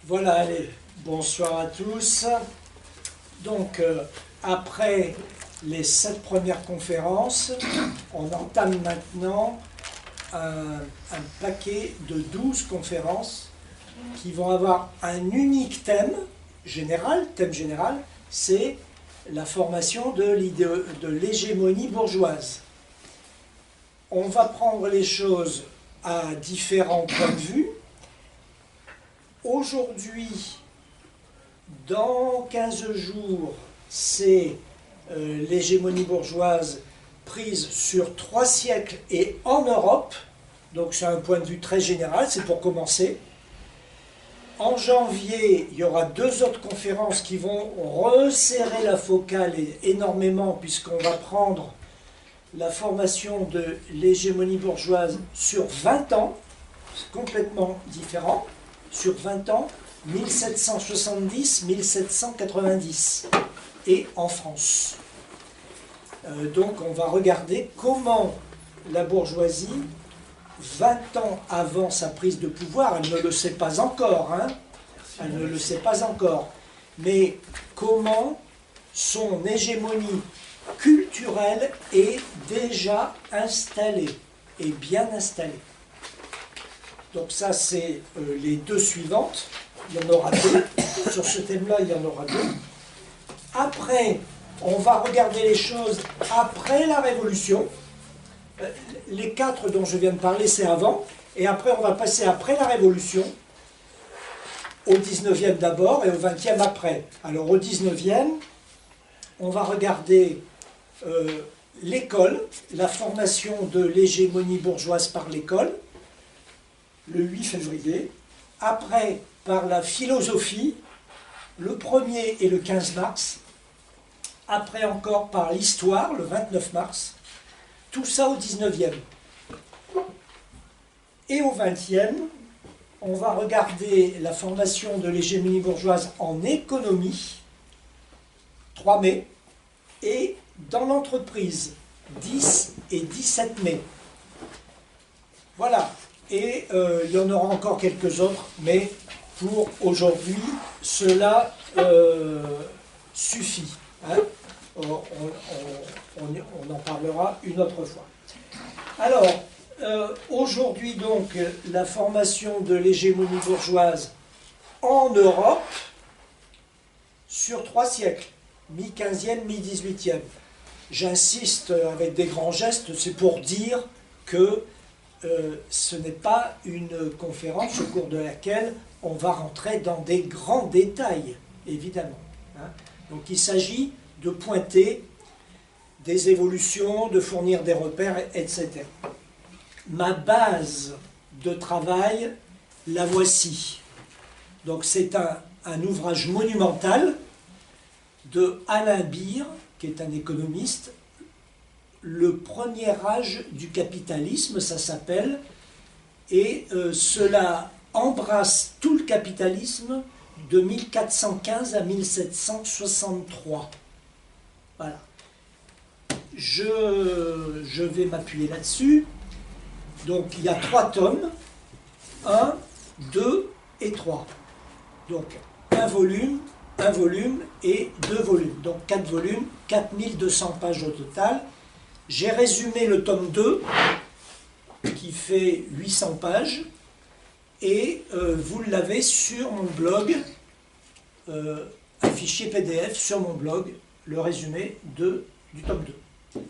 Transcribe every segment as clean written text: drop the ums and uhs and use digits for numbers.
Voilà, allez, bonsoir à tous. Donc, après les 7 premières conférences, on entame maintenant un paquet de 12 conférences qui vont avoir un unique thème général, c'est la formation de l'hégémonie bourgeoise. On va prendre les choses à différents points de vue. Aujourd'hui, dans 15 jours, c'est l'hégémonie bourgeoise prise sur 3 siècles et en Europe. Donc c'est un point de vue très général, c'est pour commencer. En janvier, il y aura 2 autres conférences qui vont resserrer la focale énormément, puisqu'on va prendre la formation de l'hégémonie bourgeoise sur 20 ans, c'est complètement différent, sur 20 ans, 1770-1790, et en France. Donc on va regarder comment la bourgeoisie, 20 ans avant sa prise de pouvoir, elle ne le sait pas encore, hein, elle ne le sait pas encore, mais comment son hégémonie culturelle est déjà installée, et bien installée. Donc ça, c'est les 2 suivantes. Il y en aura 2. Sur ce thème-là, il y en aura 2. Après, on va regarder les choses après la Révolution. Les 4 dont je viens de parler, c'est avant. Et après, on va passer après la Révolution, au 19e d'abord et au 20e après. Alors au 19e, on va regarder l'école, la formation de l'hégémonie bourgeoise par l'école, le 8 février, après par la philosophie, le 1er et le 15 mars, après encore par l'histoire, le 29 mars, tout ça au 19e. Et au 20e, on va regarder la formation de l'hégémonie bourgeoise en économie, 3 mai, et dans l'entreprise, 10 et 17 mai. Voilà. Et il y en aura encore quelques autres, mais pour aujourd'hui, cela suffit. Hein. On en parlera une autre fois. Alors, aujourd'hui donc, la formation de l'hégémonie bourgeoise en Europe sur 3 siècles, mi-15e, mi-18e. J'insiste avec des grands gestes, c'est pour dire que ce n'est pas une conférence au cours de laquelle on va rentrer dans des grands détails, évidemment. Hein. Donc il s'agit de pointer des évolutions, de fournir des repères, etc. Ma base de travail, la voici. Donc c'est un ouvrage monumental de Alain Beer, qui est un économiste, Le premier âge du capitalisme, ça s'appelle, et cela embrasse tout le capitalisme de 1415 à 1763. Voilà. Je vais m'appuyer là-dessus. Donc il y a 3 tomes, 1, 2 et 3. Donc un volume et 2 volumes. Donc 4 volumes, 4200 pages au total. J'ai résumé le tome 2, qui fait 800 pages, et vous l'avez sur mon blog, un fichier PDF sur mon blog, le résumé du tome 2.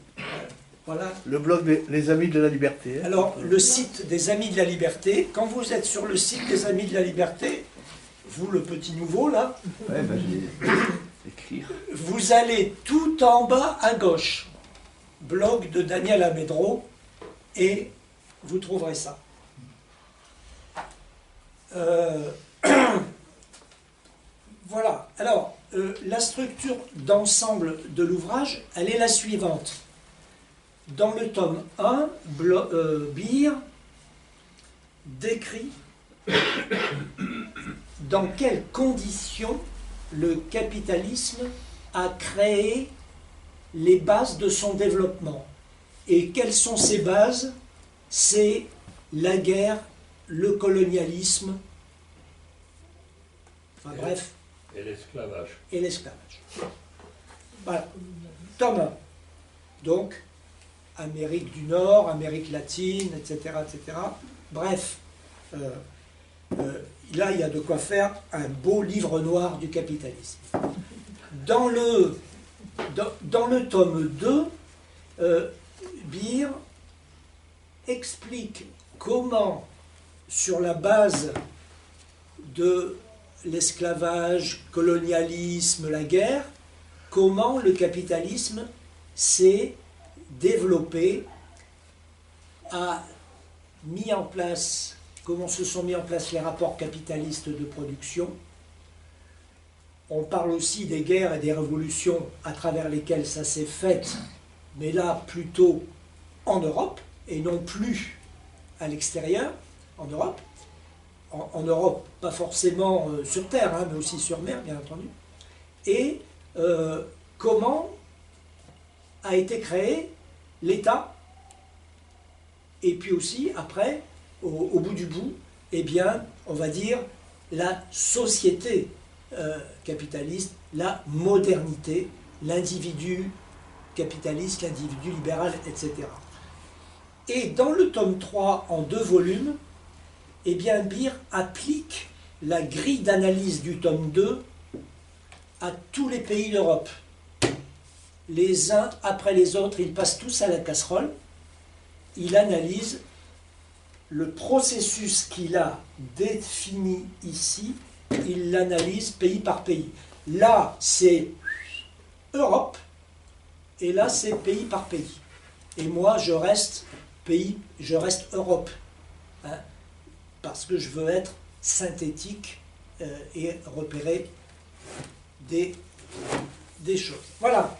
Voilà. Le blog Les Amis de la Liberté. Hein. Alors, le site des Amis de la Liberté, quand vous êtes sur le site des Amis de la Liberté, vous le petit nouveau là, ouais, ben, écrire. Vous allez tout en bas à gauche, blog de Daniel Amédro, et vous trouverez ça. Voilà. Alors, la structure d'ensemble de l'ouvrage, elle est la suivante. Dans le tome 1, Beer décrit dans quelles conditions le capitalisme a créé les bases de son développement. Et quelles sont ces bases? C'est la guerre, le colonialisme Enfin bref. Et l'esclavage. Et l'esclavage. Voilà. Tome 1. Donc, Amérique du Nord, Amérique latine, etc. etc. Bref. Là, il y a de quoi faire un beau livre noir du capitalisme. Dans le tome 2, Beer explique comment, sur la base de l'esclavage, colonialisme, la guerre, comment le capitalisme s'est développé, a mis en place, comment se sont mis en place les rapports capitalistes de production. On parle aussi des guerres et des révolutions à travers lesquelles ça s'est fait, mais là plutôt en Europe, et non plus à l'extérieur, en Europe. En Europe, pas forcément sur terre, hein, mais aussi sur mer, bien entendu. Et comment a été créé l'État, et puis aussi, après, au bout du bout, eh bien, on va dire, la société capitaliste, la modernité, l'individu capitaliste, l'individu libéral, etc. Et dans le tome 3, en 2 volumes, eh bien, Beer applique la grille d'analyse du tome 2 à tous les pays d'Europe. Les uns après les autres, ils passent tous à la casserole. Il analyse le processus qu'il a défini ici, il l'analyse pays par pays. Là, c'est Europe, et là, c'est pays par pays. Et moi, je reste Europe, hein, parce que je veux être synthétique et repérer des choses. Voilà.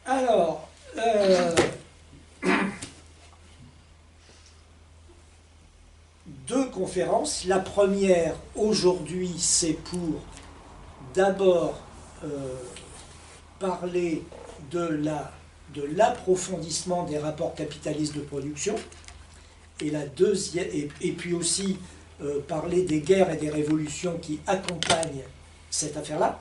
Alors, deux conférences. La première, aujourd'hui, c'est pour d'abord parler de l'approfondissement des rapports capitalistes de production, et la deuxième, et puis aussi parler des guerres et des révolutions qui accompagnent cette affaire-là.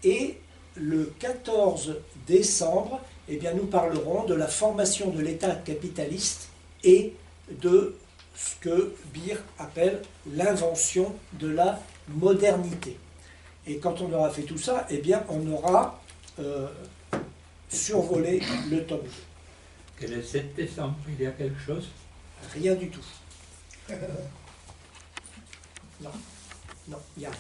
Et le 14 décembre, eh bien, nous parlerons de la formation de l'État capitaliste et de ce que Beer appelle l'invention de la modernité. Et quand on aura fait tout ça, eh bien, on aura survolé le tome 2. Quel est le 7 décembre? Il y a quelque chose? Rien du tout. Non, non, il n'y a rien.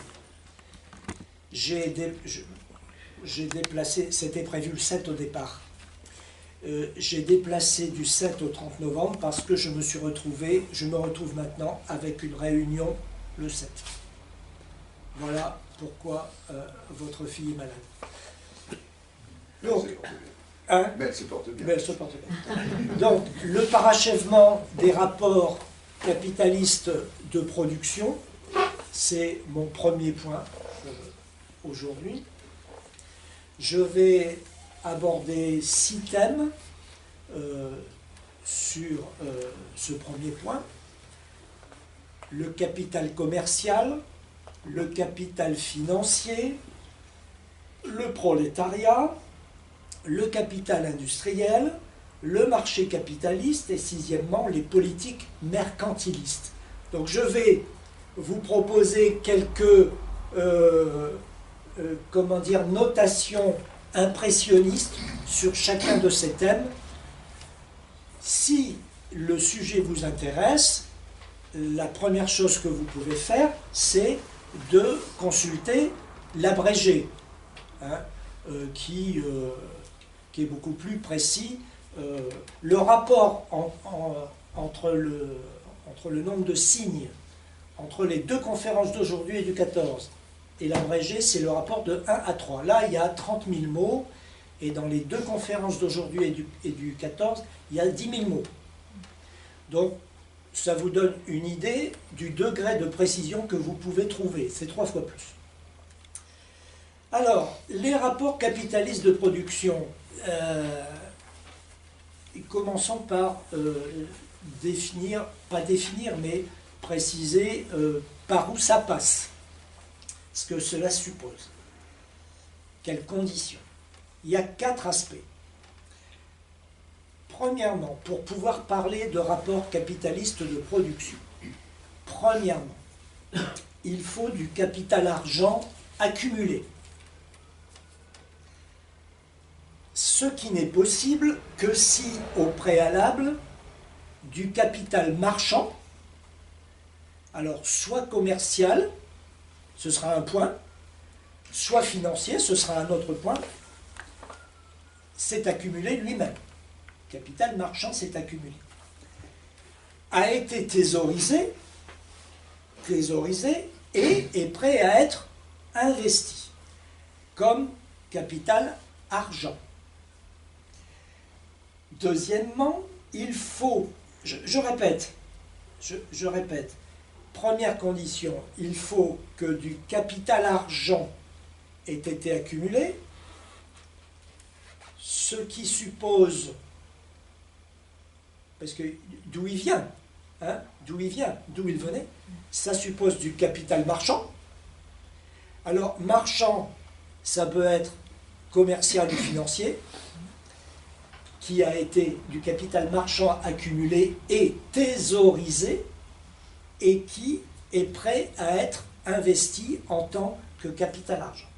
J'ai déplacé, c'était prévu le 7 au départ. J'ai déplacé du 7 au 30 novembre parce que je me retrouve maintenant avec une réunion le 7. Voilà pourquoi votre fille est malade. Donc, hein, mais elle se porte bien. Mais elle se porte bien. Donc, le parachèvement des rapports capitalistes de production, c'est mon premier point aujourd'hui. Je vais aborder 6 thèmes sur ce premier point. Le capital commercial, le capital financier, le prolétariat, le capital industriel, le marché capitaliste et sixièmement les politiques mercantilistes. Donc je vais vous proposer quelques notations impressionnistes sur chacun de ces thèmes. Si le sujet vous intéresse, la première chose que vous pouvez faire, c'est de consulter l'abrégé, hein, qui est beaucoup plus précis. Le rapport entre le nombre de signes entre les deux conférences d'aujourd'hui et du 14 et l'abrégé, c'est le rapport de 1 à 3. Là, il y a 30 000 mots, et dans les deux conférences d'aujourd'hui et du 14, il y a 10 000 mots. Donc, ça vous donne une idée du degré de précision que vous pouvez trouver. C'est 3 fois plus. Alors, les rapports capitalistes de production. Commençons par définir, pas définir, mais préciser par où ça passe. ce que cela suppose. Quelles conditions? Il y a 4 aspects. Premièrement, pour pouvoir parler de rapport capitaliste de production, premièrement, il faut du capital argent accumulé. Ce qui n'est possible que si, au préalable, du capital marchand, alors soit commercial, ce sera un point, soit financier, ce sera un autre point, s'est accumulé lui-même. Capital marchand s'est accumulé. A été thésaurisé et est prêt à être investi comme capital argent. Deuxièmement, il faut, je répète, première condition, il faut que du capital argent ait été accumulé, ce qui suppose, parce que d'où il vient, d'où il venait, ça suppose du capital marchand. Alors, marchand, ça peut être commercial ou financier, qui a été du capital marchand accumulé et thésaurisé, et qui est prêt à être investi en tant que capital argent.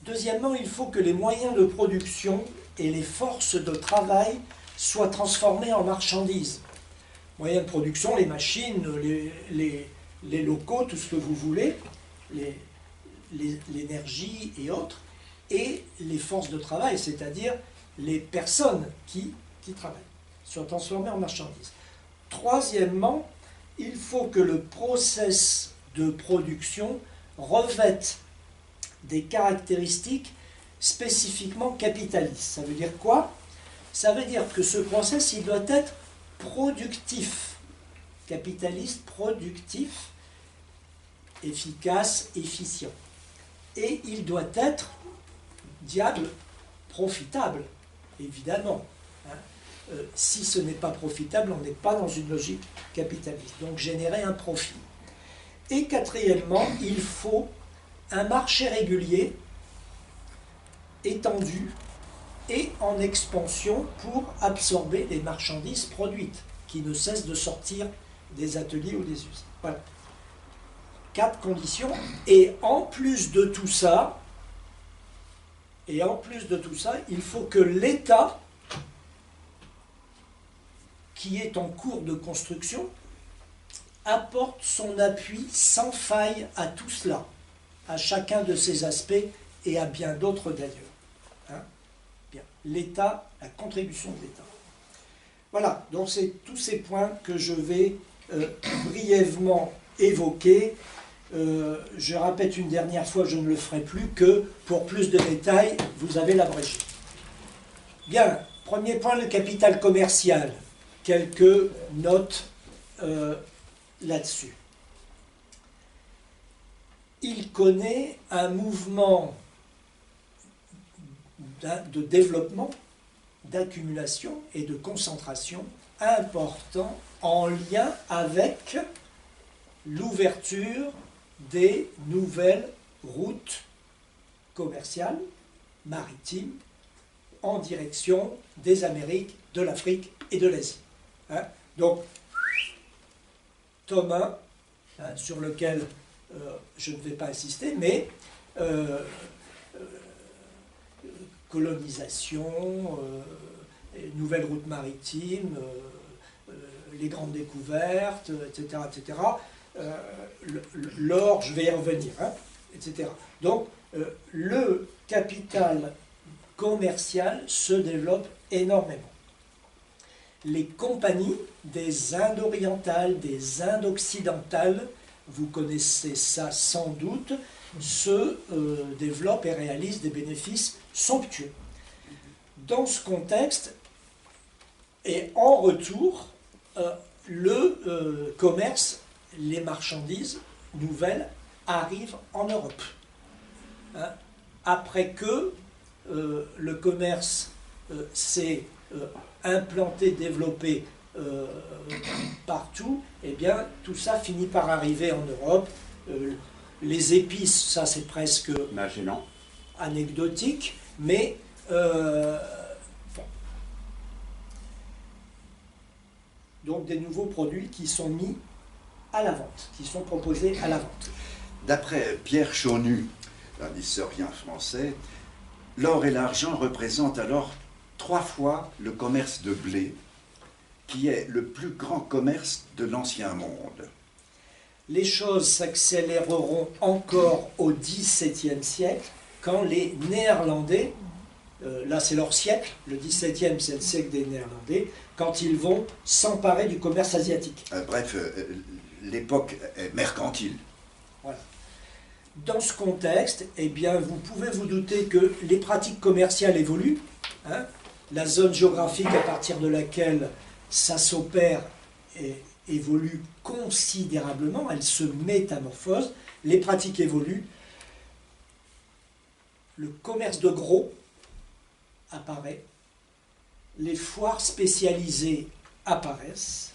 Deuxièmement, il faut que les moyens de production et les forces de travail soient transformés en marchandises. Moyens de production, les machines, les locaux, tout ce que vous voulez, l'énergie et autres, et les forces de travail, c'est-à-dire les personnes qui travaillent, soient transformées en marchandises. Troisièmement, il faut que le process de production revête des caractéristiques spécifiquement capitalistes. Ça veut dire quoi? Ça veut dire que ce process, il doit être productif. Capitaliste, productif, efficace, efficient. Et il doit être, diable, profitable, évidemment. Si ce n'est pas profitable, on n'est pas dans une logique capitaliste. Donc générer un profit. Et quatrièmement, il faut un marché régulier, étendu et en expansion pour absorber les marchandises produites qui ne cessent de sortir des ateliers ou des usines. Voilà. 4 conditions. Et en plus de tout ça, il faut que l'État, qui est en cours de construction, apporte son appui sans faille à tout cela, à chacun de ces aspects et à bien d'autres d'ailleurs. Bien. L'État, la contribution de l'État. Voilà, donc c'est tous ces points que je vais brièvement évoquer. Je répète une dernière fois, je ne le ferai plus, que pour plus de détails, vous avez l'abrégé. Bien, premier point, le capital commercial. Quelques notes là-dessus. Il connaît un mouvement de développement, d'accumulation et de concentration important en lien avec l'ouverture des nouvelles routes commerciales, maritimes, en direction des Amériques, de l'Afrique et de l'Asie. Donc, tome 1, sur lequel je ne vais pas insister, mais colonisation, nouvelles routes maritimes, les grandes découvertes, etc. etc. L'or, je vais y revenir, etc. Donc, le capital commercial se développe énormément. Les compagnies des Indes orientales, des Indes occidentales, vous connaissez ça sans doute, se développent et réalisent des bénéfices somptueux. Dans ce contexte, et en retour, le commerce, les marchandises nouvelles arrivent en Europe. Après que le commerce s'est implanté, développé partout, eh bien, tout ça finit par arriver en Europe. Les épices, ça c'est presque Gênant. anecdotique, mais bon. Donc des nouveaux produits qui sont mis à la vente, qui sont proposés à la vente. D'après Pierre Chaunu, un historien français, l'or et l'argent représentent alors 3 fois le commerce de blé, qui est le plus grand commerce de l'Ancien Monde. Les choses s'accéléreront encore au XVIIe siècle, quand les Néerlandais, là c'est leur siècle, le XVIIe c'est le siècle des Néerlandais, quand ils vont s'emparer du commerce asiatique. Bref, l'époque est mercantile. Voilà. Dans ce contexte, eh bien, vous pouvez vous douter que les pratiques commerciales évoluent. Hein, la zone géographique à partir de laquelle ça s'opère évolue considérablement, elle se métamorphose, les pratiques évoluent, le commerce de gros apparaît, les foires spécialisées apparaissent,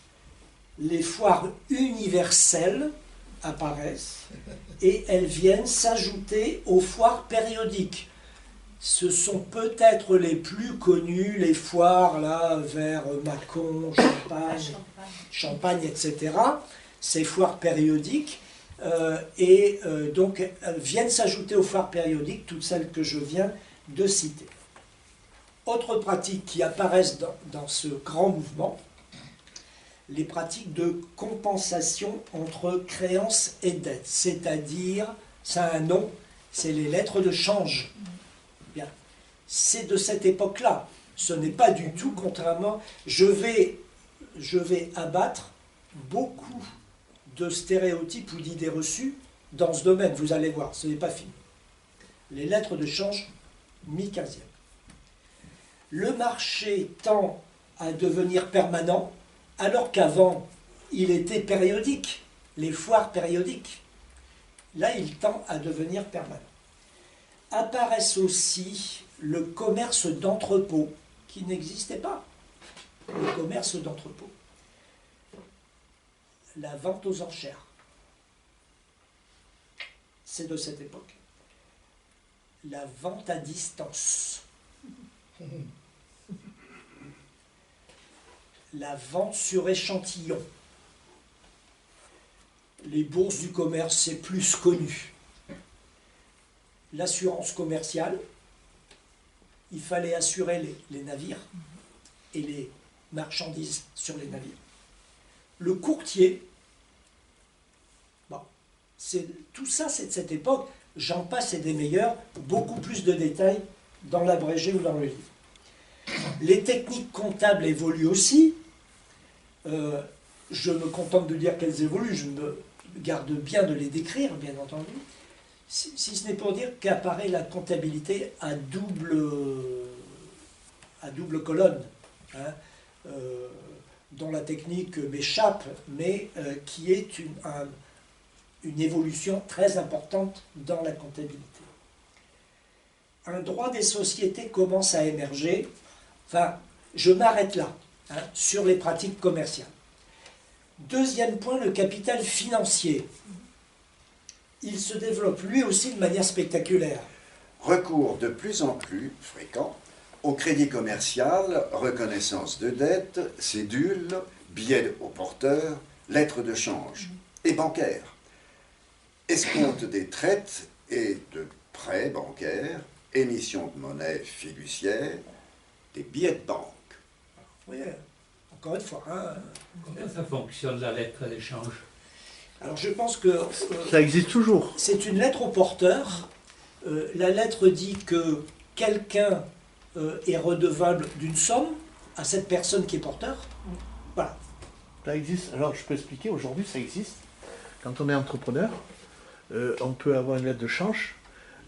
les foires universelles apparaissent, et elles viennent s'ajouter aux foires périodiques. Ce sont peut-être les plus connus, les foires là vers Mâcon, Champagne, etc. Ces foires périodiques, donc viennent s'ajouter aux foires périodiques, toutes celles que je viens de citer. Autres pratiques qui apparaissent dans ce grand mouvement, les pratiques de compensation entre créances et dettes, c'est-à-dire, ça a un nom, c'est les lettres de change. Bien. C'est de cette époque-là. Ce n'est pas du tout contrairement. Je vais abattre beaucoup de stéréotypes ou d'idées reçues dans ce domaine. Vous allez voir, ce n'est pas fini. Les lettres de change, mi-15e. Le marché tend à devenir permanent, alors qu'avant, il était périodique. Les foires périodiques. Là, il tend à devenir permanent. Apparaissent aussi le commerce d'entrepôt, qui n'existait pas. Le commerce d'entrepôt. La vente aux enchères. C'est de cette époque. La vente à distance. La vente sur échantillon. Les bourses du commerce, c'est plus connu. L'assurance commerciale, il fallait assurer les navires et les marchandises sur les navires. Le courtier, bon, tout ça c'est de cette époque, j'en passe et des meilleurs, beaucoup plus de détails dans l'abrégé ou dans le livre. Les techniques comptables évoluent aussi, je me contente de dire qu'elles évoluent, je me garde bien de les décrire, bien entendu, si ce n'est pour dire qu'apparaît la comptabilité à double colonne, hein, dont la technique m'échappe, mais qui est une évolution très importante dans la comptabilité. Un droit des sociétés commence à émerger, enfin, je m'arrête là, hein, sur les pratiques commerciales. Deuxième point, le capital financier. Il se développe lui aussi de manière spectaculaire. Recours de plus en plus fréquent au crédit commercial, reconnaissance de dette, cédule, billets au porteur, lettres de change et bancaire. Escompte des traites et de prêts bancaires, émission de monnaie fiduciaire, des billets de banque. Oui, encore une fois. Hein, Comment ça fonctionne la lettre d'échange? alors je pense que Ça existe toujours. c'est une lettre au porteur. La lettre dit que quelqu'un est redevable d'une somme à cette personne qui est porteur. Voilà. Ça existe. Alors, je peux expliquer. Aujourd'hui, ça existe. Quand on est entrepreneur, on peut avoir une lettre de change.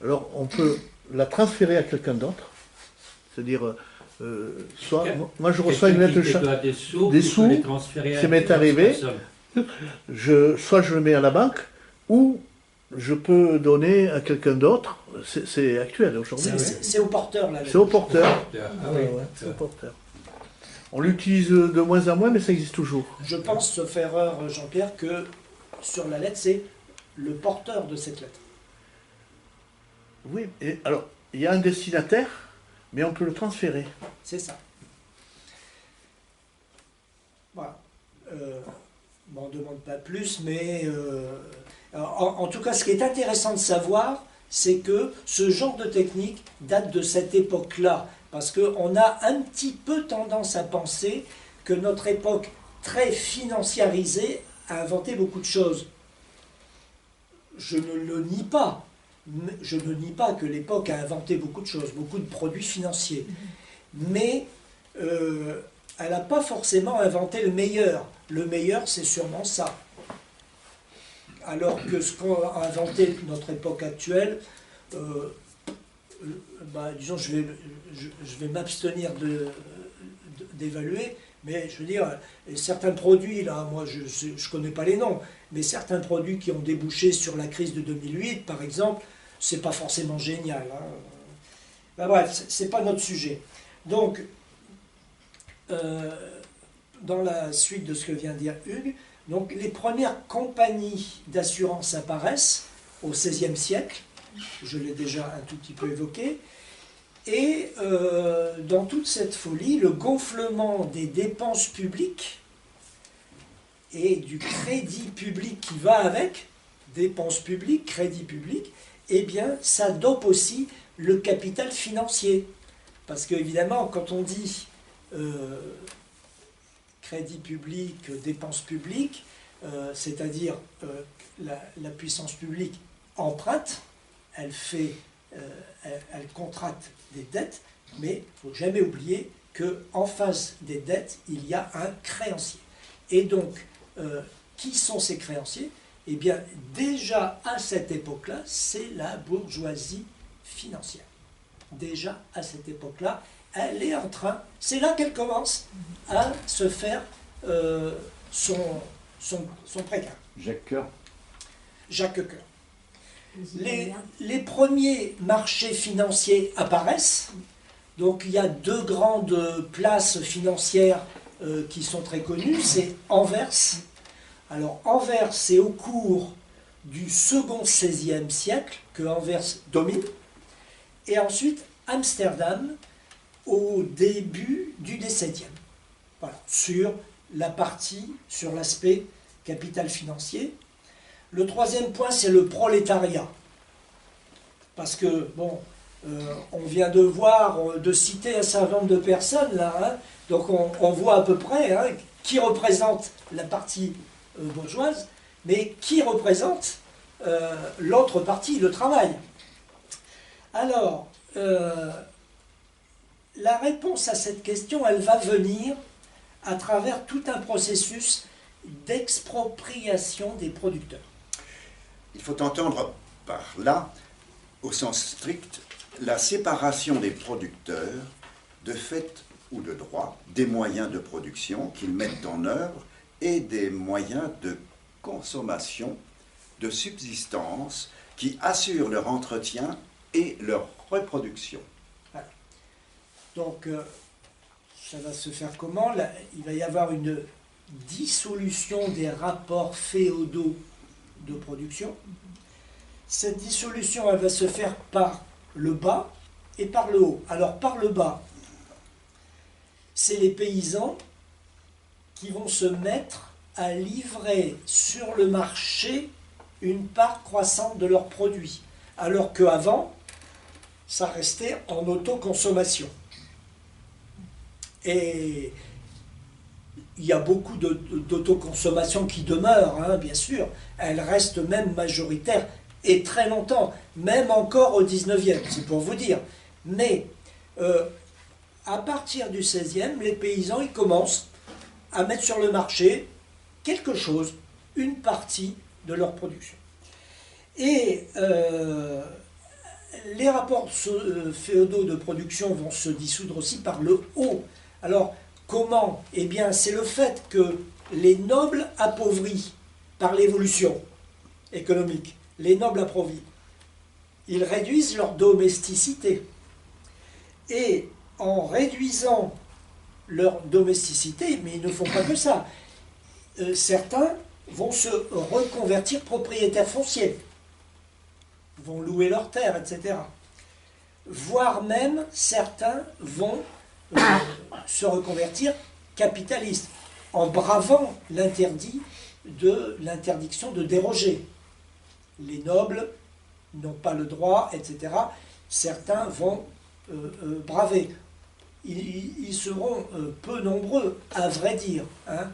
Alors, on peut la transférer à quelqu'un d'autre. C'est-à-dire, soit moi, je reçois une lettre de change. Des sous, ça m'est arrivé. Soit je le mets à la banque, ou je peux donner à quelqu'un d'autre. C'est actuel aujourd'hui. C'est au porteur, la lettre. C'est au porteur. Ah oui. Ouais, c'est au porteur. On l'utilise de moins en moins, mais ça existe toujours. Je pense, sauf erreur, Jean-Pierre, que sur la lettre, c'est le porteur de cette lettre. Oui, et alors, il y a un destinataire, mais on peut le transférer. C'est ça. Voilà. On n'en demande pas plus, mais en tout cas, ce qui est intéressant de savoir, c'est que ce genre de technique date de cette époque-là, parce qu'on a un petit peu tendance à penser que notre époque très financiarisée a inventé beaucoup de choses. Je ne le nie pas. Je ne nie pas que l'époque a inventé beaucoup de choses, beaucoup de produits financiers. Mais elle n'a pas forcément inventé le meilleur. Le meilleur, c'est sûrement ça. Alors que ce qu'a inventé notre époque actuelle, disons, je vais m'abstenir d'évaluer, mais je veux dire, certains produits, là, moi je ne connais pas les noms, mais certains produits qui ont débouché sur la crise de 2008, par exemple, c'est pas forcément génial. Hein. Bref, c'est pas notre sujet. Donc, dans la suite de ce que vient de dire Hugues, donc les premières compagnies d'assurance apparaissent au XVIe siècle, je l'ai déjà un tout petit peu évoqué, et dans toute cette folie, le gonflement des dépenses publiques et du crédit public qui va avec, dépenses publiques, crédit public, eh bien, ça dope aussi le capital financier. Parce qu'évidemment, quand on dit crédit public, dépenses publiques, c'est-à-dire la puissance publique emprunte, elle contracte des dettes, mais il ne faut jamais oublier qu'en face des dettes, il y a un créancier. Et donc, qui sont ces créanciers? Eh bien, déjà à cette époque-là, c'est la bourgeoisie financière. Déjà à cette époque-là, elle est en train, c'est là qu'elle commence à se faire son précaire. Jacques Coeur. Jacques Coeur. Les premiers marchés financiers apparaissent. Donc il y a deux grandes places financières qui sont très connues. C'est Anvers. Alors Anvers, c'est au cours du second XVIe siècle que Anvers domine. Et ensuite Amsterdam au début du XVIIe. Voilà, sur l'aspect capital financier. Le troisième point, c'est le prolétariat. Parce que, bon, on vient de citer un certain nombre de personnes, là, hein, donc on voit à peu près hein, qui représente la partie bourgeoise, mais qui représente l'autre partie, le travail. Alors, la réponse à cette question, elle va venir à travers tout un processus d'expropriation des producteurs. Il faut entendre par là, au sens strict, la séparation des producteurs de fait ou de droit des moyens de production qu'ils mettent en œuvre et des moyens de consommation, de subsistance qui assurent leur entretien et leur reproduction. Voilà. Donc, ça va se faire comment? Là, il va y avoir une dissolution des rapports féodaux de production. Cette dissolution, elle va se faire par le bas et par le haut. Alors, par le bas, c'est les paysans qui vont se mettre à livrer sur le marché une part croissante de leurs produits, alors qu'avant, ça restait en autoconsommation. Et il y a beaucoup d'autoconsommation qui demeure, hein, bien sûr. Elle reste même majoritaire et très longtemps, même encore au 19e, c'est pour vous dire. Mais à partir du 16e, les paysans ils commencent à mettre sur le marché quelque chose, une partie de leur production. Et les rapports féodaux de production vont se dissoudre aussi par le haut. Alors, comment? Eh bien, c'est le fait que les nobles appauvris par l'évolution économique, les nobles appauvris, ils réduisent leur domesticité. Et en réduisant leur domesticité, mais ils ne font pas que ça, certains vont se reconvertir propriétaires fonciers, vont louer leurs terres, etc. Voire même, certains vont se reconvertir capitalistes, en bravant l'interdiction de déroger. Les nobles n'ont pas le droit, etc. Certains vont braver. Ils seront peu nombreux, à vrai dire. Hein.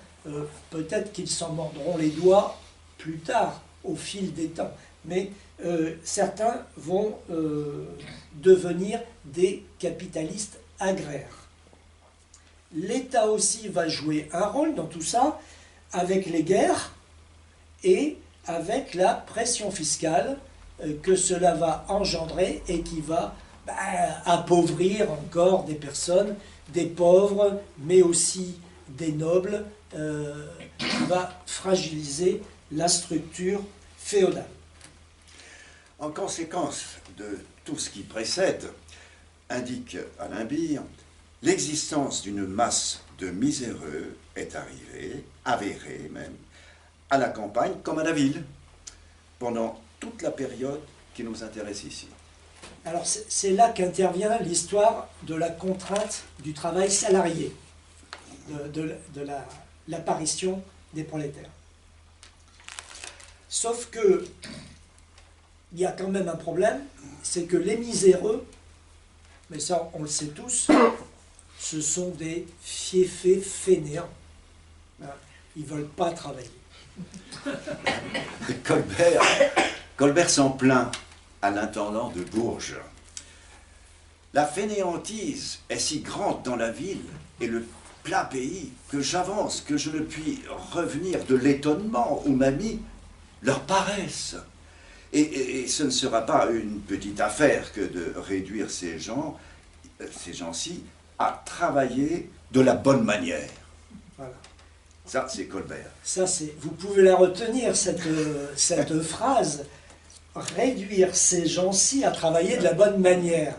Peut-être qu'ils s'en mordront les doigts plus tard, au fil des temps. Mais certains vont devenir des capitalistes agraires. L'État aussi va jouer un rôle dans tout ça, avec les guerres et avec la pression fiscale que cela va engendrer et qui va appauvrir encore des personnes, des pauvres, mais aussi des nobles, qui va fragiliser la structure féodale. En conséquence de tout ce qui précède, indique Alain Bire, l'existence d'une masse de miséreux est arrivée, avérée même, à la campagne comme à la ville, pendant toute la période qui nous intéresse ici. Alors c'est là qu'intervient l'histoire de la contrainte du travail salarié, de l'apparition des prolétaires. Sauf que il y a quand même un problème, c'est que les miséreux, mais ça on le sait tous, ce sont des fiefés fainéants. Ils ne veulent pas travailler. Colbert s'en plaint à l'intendant de Bourges. La fainéantise est si grande dans la ville et le plat pays que j'avance que je ne puis revenir de l'étonnement où m'a mis leur paresse. Et ce ne sera pas une petite affaire que de réduire ces gens-ci à travailler de la bonne manière. Voilà. Ça, c'est Colbert. Ça, vous pouvez la retenir, cette phrase. Réduire ces gens-ci à travailler de la bonne manière.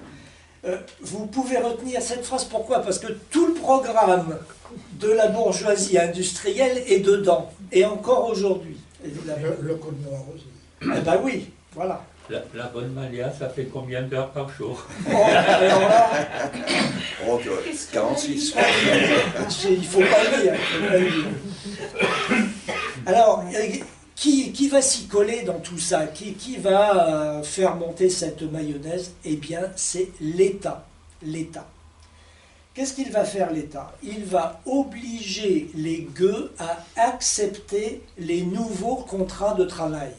Vous pouvez retenir cette phrase, pourquoi? Parce que tout le programme de la bourgeoisie industrielle est dedans, et encore aujourd'hui. Le code noir aussi. Eh ben oui, voilà. La bonne manière, ça fait combien d'heures par jour? Alors là, 46. il ne faut pas le dire. Alors, qui va s'y coller dans tout ça? Qui va faire monter cette mayonnaise? Eh bien, c'est l'État. L'État. Qu'est-ce qu'il va faire, l'État? Il va obliger les gueux à accepter les nouveaux contrats de travail.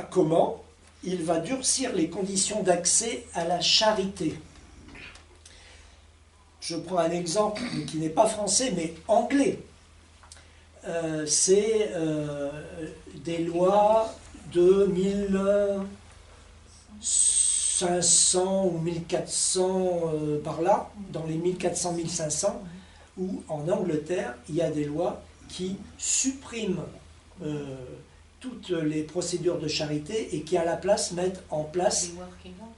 Comment? Il va durcir les conditions d'accès à la charité. Je prends un exemple qui n'est pas français, mais anglais. C'est des lois de 1500 ou 1400 par là, dans les 1400-1500, où en Angleterre, il y a des lois qui suppriment toutes les procédures de charité et qui à la place mettent en place... Les working house.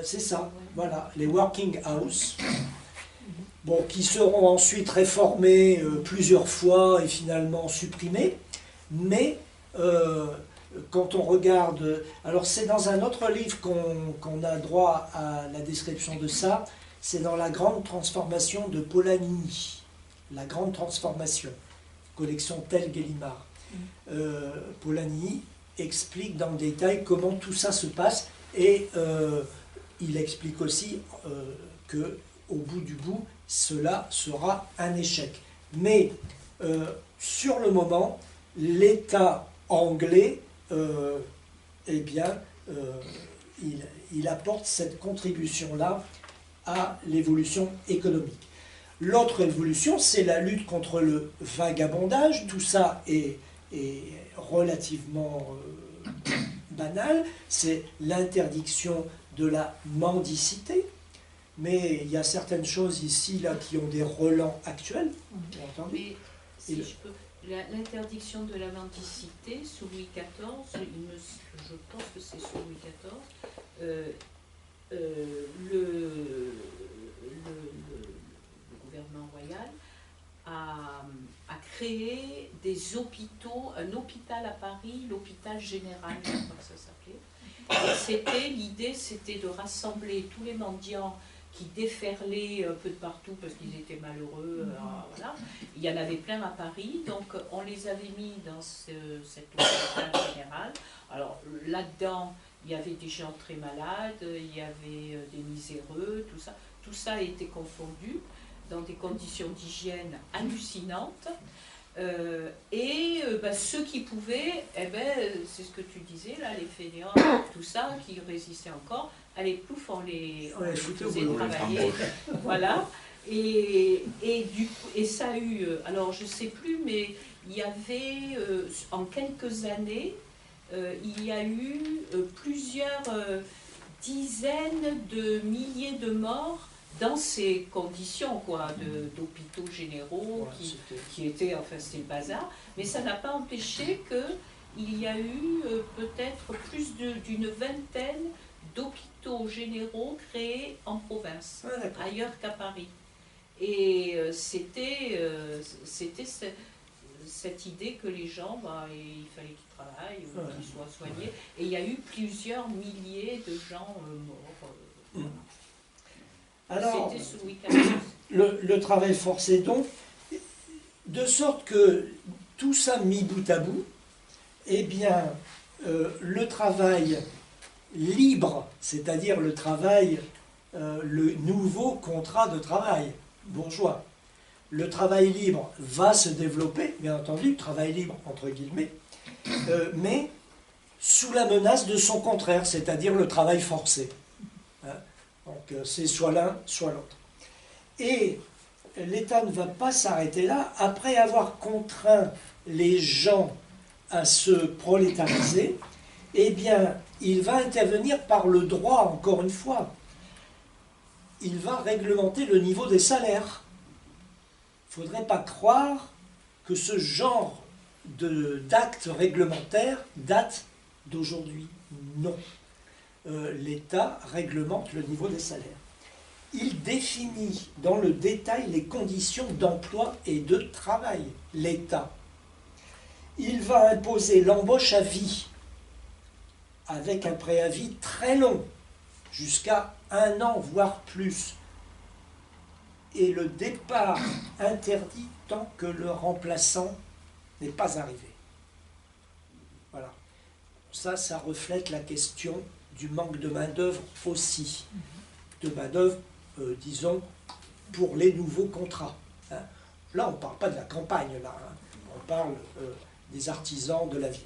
c'est ça, voilà, les working house. Bon, qui seront ensuite réformés plusieurs fois et finalement supprimés. Mais quand on regarde... Alors c'est dans un autre livre qu'on a droit à la description de ça, c'est dans La Grande Transformation de Polanyi. La Grande Transformation, collection Tel-Gallimard. Polanyi explique dans le détail comment tout ça se passe et il explique aussi que au bout du bout, cela sera un échec. Mais sur le moment, l'État anglais, eh bien, il apporte cette contribution-là à l'évolution économique. L'autre évolution, c'est la lutte contre le vagabondage. Tout ça est relativement banal. C'est l'interdiction de la mendicité. Mais il y a certaines choses ici là, qui ont des relents actuels. Mais si je peux, l'interdiction de la mendicité sous Louis XIV, je pense que c'est sous Louis XIV, le gouvernement royal a créé créer des hôpitaux, un hôpital à Paris, l'hôpital général, je crois que ça s'appelait. L'idée, c'était de rassembler tous les mendiants qui déferlaient un peu de partout parce qu'ils étaient malheureux. Voilà. Il y en avait plein à Paris, donc on les avait mis dans cet hôpital général. Alors là-dedans, il y avait des gens très malades, il y avait des miséreux, tout ça. Tout ça a été confondu dans des conditions d'hygiène hallucinantes. Ceux qui pouvaient, c'est ce que tu disais, là, les fainéants, tout ça, qui résistaient encore, allez, plouf, on les faisait travailler. Voilà. Et ça a eu, alors je ne sais plus, mais il y avait, en quelques années, il y a eu plusieurs dizaines de milliers de morts dans ces conditions quoi, d'hôpitaux généraux qui étaient, enfin c'était le bazar, mais ça n'a pas empêché qu'il y a eu peut-être plus d'une vingtaine d'hôpitaux généraux créés en province, ailleurs qu'à Paris. Et c'était cette idée que les gens, il fallait qu'ils travaillent, qu'ils soient soignés, et il y a eu plusieurs milliers de gens morts. Alors, c'était sous Louis XIV. Le travail forcé donc, de sorte que tout ça mis bout à bout, eh bien, le travail libre, c'est-à-dire le travail, le nouveau contrat de travail bourgeois, le travail libre va se développer, bien entendu, travail libre entre guillemets, mais sous la menace de son contraire, c'est-à-dire le travail forcé. Hein? Donc c'est soit l'un, soit l'autre. Et l'État ne va pas s'arrêter là. Après avoir contraint les gens à se prolétariser, eh bien, il va intervenir par le droit, encore une fois. Il va réglementer le niveau des salaires. Il ne faudrait pas croire que ce genre d'actes réglementaires date d'aujourd'hui. Non. L'État réglemente le niveau des salaires. Il définit dans le détail les conditions d'emploi et de travail, l'État. Il va imposer l'embauche à vie, avec un préavis très long, jusqu'à 1 an, voire plus. Et le départ interdit tant que le remplaçant n'est pas arrivé. Voilà. Ça reflète la question du manque de main-d'œuvre aussi. De main-d'œuvre, disons, pour les nouveaux contrats. Hein. Là, on ne parle pas de la campagne, là. Hein. On parle des artisans de la ville.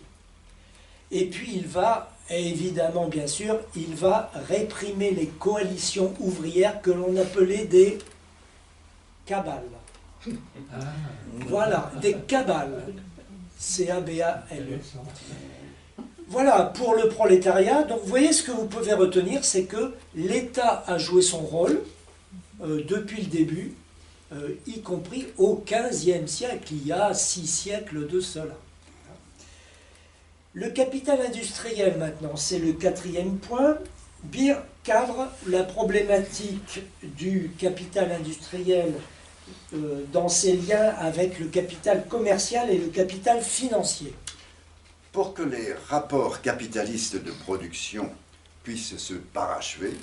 Et puis, il va, évidemment, bien sûr, il va réprimer les coalitions ouvrières que l'on appelait des cabales. Voilà, des cabales. C-A-B-A-L-E. Voilà, pour le prolétariat. Donc, vous voyez, ce que vous pouvez retenir, c'est que l'État a joué son rôle depuis le début, y compris au XVe siècle, il y a 6 siècles de cela. Le capital industriel, maintenant, c'est le 4e point. Beer cadre la problématique du capital industriel dans ses liens avec le capital commercial et le capital financier. Pour que les rapports capitalistes de production puissent se parachever,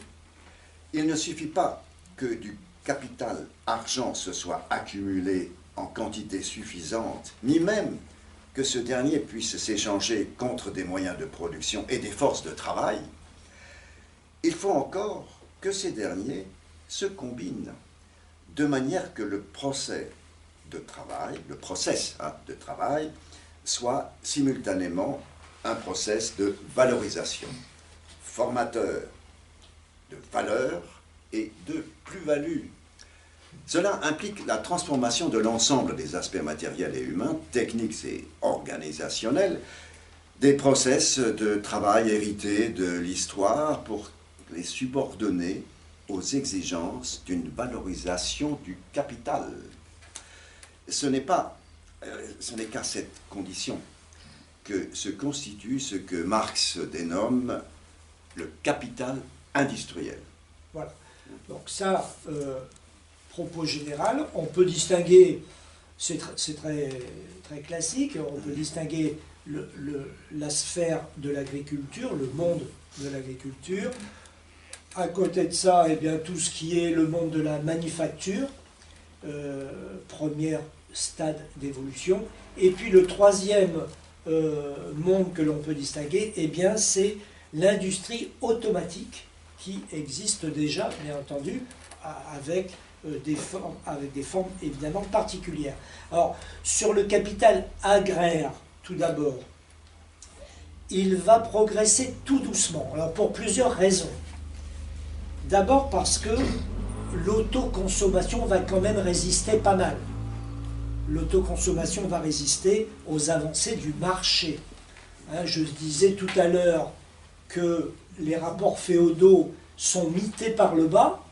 il ne suffit pas que du capital argent se soit accumulé en quantité suffisante, ni même que ce dernier puisse s'échanger contre des moyens de production et des forces de travail. Il faut encore que ces derniers se combinent de manière que le process de travail, soit simultanément un process de valorisation, formateur de valeur et de plus-value. Cela implique la transformation de l'ensemble des aspects matériels et humains, techniques et organisationnels, des process de travail hérités de l'histoire pour les subordonner aux exigences d'une valorisation du capital. Ce n'est qu'à cette condition que se constitue ce que Marx dénomme le capital industriel. Voilà. Donc ça, propos général, on peut distinguer c'est très, très classique. On peut distinguer la sphère de l'agriculture, le monde de l'agriculture. À côté de ça, eh bien, tout ce qui est le monde de la manufacture, premier stade d'évolution. Et puis le troisième monde que l'on peut distinguer, eh bien, c'est l'industrie automatique qui existe déjà, bien entendu, avec des formes évidemment particulières. Alors, sur le capital agraire, tout d'abord, il va progresser tout doucement. Alors, pour plusieurs raisons. D'abord parce que l'autoconsommation va quand même résister pas mal. L'autoconsommation va résister aux avancées du marché. Hein, je disais tout à l'heure que les rapports féodaux sont mités par le bas,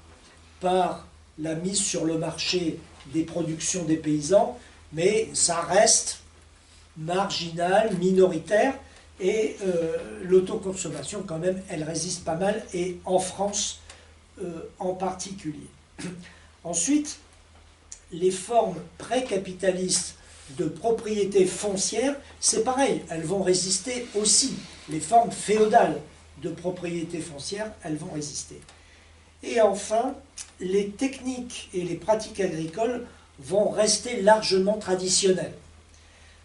par la mise sur le marché des productions des paysans, mais ça reste marginal, minoritaire, et l'autoconsommation quand même, elle résiste pas mal, et en France en particulier. Ensuite, les formes pré-capitalistes de propriété foncière, c'est pareil, elles vont résister aussi. Les formes féodales de propriété foncière, elles vont résister. Et enfin, les techniques et les pratiques agricoles vont rester largement traditionnelles.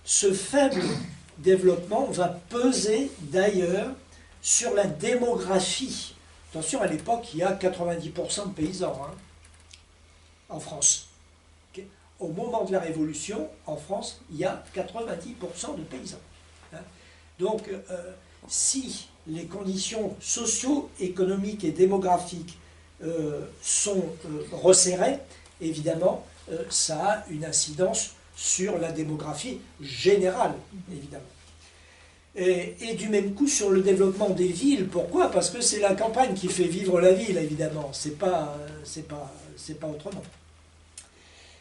Ce faible développement va peser d'ailleurs sur la démographie. Attention, à l'époque, il y a 90% de paysans en France. Okay. Au moment de la Révolution, en France, il y a 90% de paysans. Hein. Donc, si les conditions socio-économiques et démographiques sont resserrées, évidemment, ça a une incidence sur la démographie générale, évidemment. Et du même coup sur le développement des villes. Pourquoi? Parce que c'est la campagne qui fait vivre la ville, évidemment. C'est pas autrement.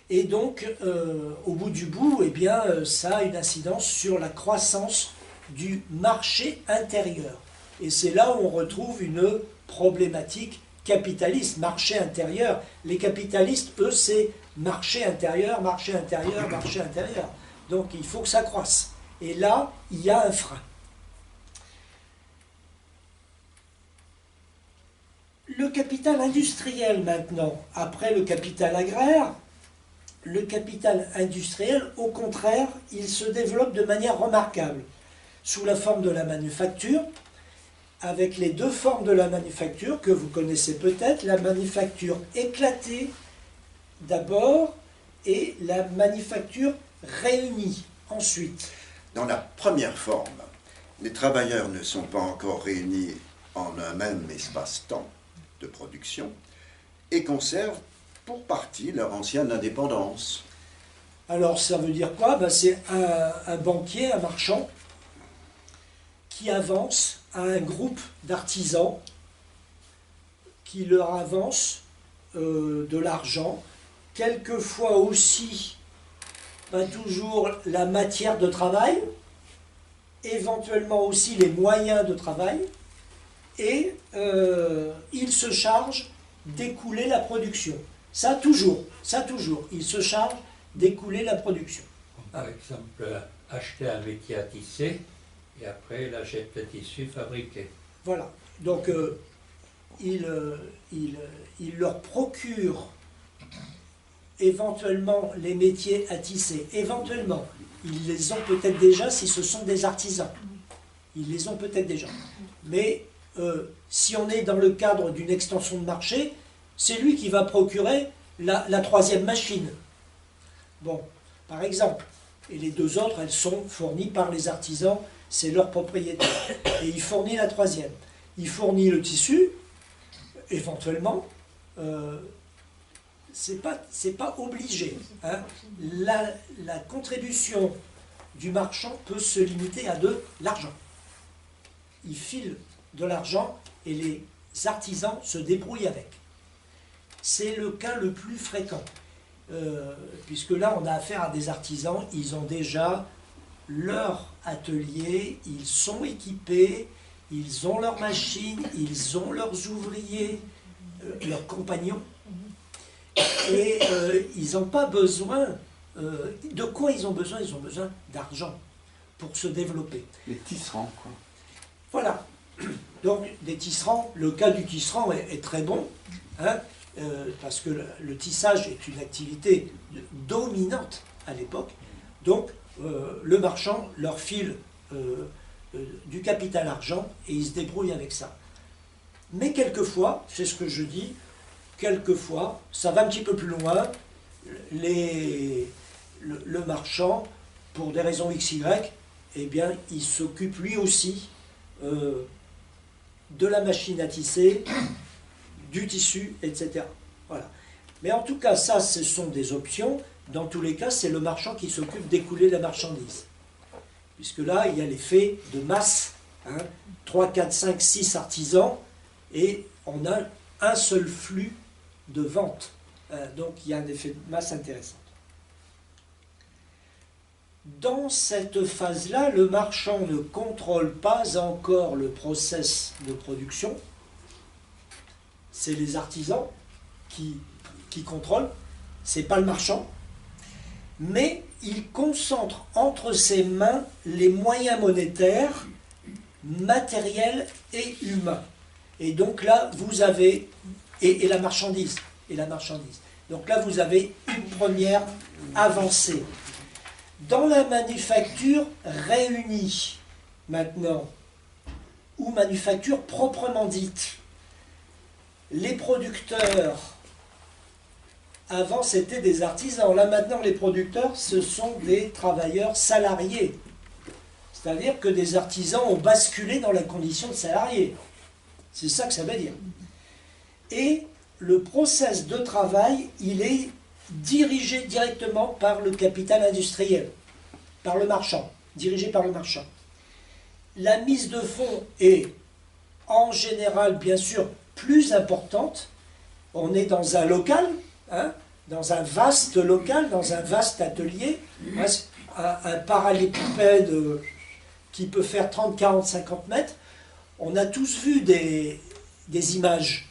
Et donc, au bout du bout, eh bien, ça a une incidence sur la croissance du marché intérieur. Et c'est là où on retrouve une problématique capitaliste, marché intérieur. Les capitalistes, eux, c'est marché intérieur, marché intérieur, marché intérieur. Donc il faut que ça croisse. Et là, il y a un frein. Le capital industriel maintenant, après le capital agraire, le capital industriel, au contraire, il se développe de manière remarquable, sous la forme de la manufacture, avec les deux formes de la manufacture que vous connaissez peut-être, la manufacture éclatée d'abord et la manufacture réunie ensuite. Dans la première forme, les travailleurs ne sont pas encore réunis en un même espace-temps de production et conservent pour partie leur ancienne indépendance. Alors ça veut dire quoi? Ben, c'est un banquier, un marchand, qui avance à un groupe d'artisans, qui leur avance de l'argent, quelquefois aussi, pas toujours la matière de travail, éventuellement aussi les moyens de travail, et il se charge d'écouler la production. Ça toujours, il se charge d'écouler la production. Par exemple, acheter un métier à tisser, et après il achète le tissu fabriqué. Voilà, donc il leur procure éventuellement les métiers à tisser, éventuellement, ils les ont peut-être déjà si ce sont des artisans, ils les ont peut-être déjà, mais si on est dans le cadre d'une extension de marché, c'est lui qui va procurer la troisième machine. Bon, par exemple, et les deux autres, elles sont fournies par les artisans, c'est leur propriété, et il fournit la troisième. Il fournit le tissu, éventuellement, c'est pas obligé. Hein. La contribution du marchand peut se limiter à de l'argent. Il file de l'argent et les artisans se débrouillent avec. C'est le cas le plus fréquent, puisque là on a affaire à des artisans, ils ont déjà leur atelier, ils sont équipés, ils ont leurs machines, ils ont leurs ouvriers, leurs compagnons, et ils n'ont pas besoin de quoi ils ont besoin? Ils ont besoin d'argent pour se développer. Les tisserands, quoi. Voilà. Donc, des tisserands, le cas du tisserand est très bon, hein, parce que le tissage est une activité dominante à l'époque. Donc, le marchand leur file du capital argent et ils se débrouillent avec ça. Mais quelquefois, c'est ce que je dis, quelquefois, ça va un petit peu plus loin, le marchand, pour des raisons XY, eh bien, il s'occupe lui aussi de la machine à tisser, du tissu, etc. Voilà. Mais en tout cas, ça, ce sont des options. Dans tous les cas, c'est le marchand qui s'occupe d'écouler la marchandise. Puisque là, il y a l'effet de masse. Hein, 3, 4, 5, 6 artisans, et on a un seul flux de vente. Donc, il y a un effet de masse intéressant. Dans cette phase-là, le marchand ne contrôle pas encore le process de production. C'est les artisans qui contrôlent, c'est pas le marchand. Mais il concentre entre ses mains les moyens monétaires, matériels et humains. Et donc là, vous avez... Et la marchandise. Donc là, vous avez une première avancée. Dans la manufacture réunie, maintenant, ou manufacture proprement dite, les producteurs, avant c'était des artisans, là maintenant les producteurs, ce sont des travailleurs salariés. C'est-à-dire que des artisans ont basculé dans la condition de salariés. C'est ça que ça veut dire. Et le process de travail, il est dirigé directement par le capital industriel, par le marchand, dirigé par le marchand. La mise de fonds est en général, bien sûr, plus importante. On est dans un local, hein, dans un vaste local, dans un vaste atelier, un parallélépipède qui peut faire 30, 40, 50 mètres. On a tous vu des images,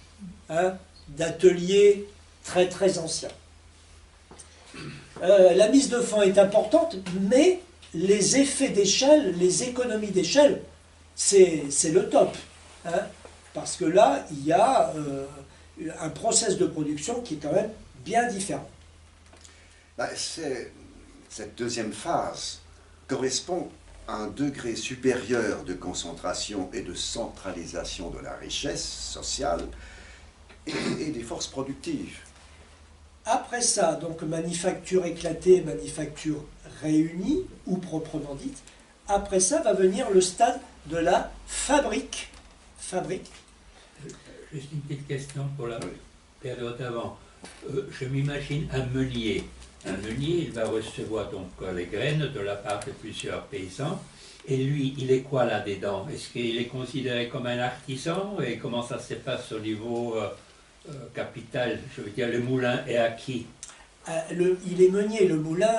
hein, d'ateliers très très anciens. La mise de fonds est importante, mais les effets d'échelle, les économies d'échelle, c'est le top. Hein, parce que là, il y a un process de production qui est quand même bien différent. Cette deuxième phase correspond à un degré supérieur de concentration et de centralisation de la richesse sociale et des forces productives. Après ça, donc manufacture éclatée, manufacture réunie, ou proprement dite, après ça va venir le stade de la fabrique. Juste une petite question pour la période avant. Je m'imagine un meunier. Un meunier, il va recevoir donc les graines de la part de plusieurs paysans. Et lui, il est quoi là-dedans? Est-ce qu'il est considéré comme un artisan? Et comment ça se passe au niveau capital? Je veux dire, le moulin est à qui? Il est meunier, le moulin,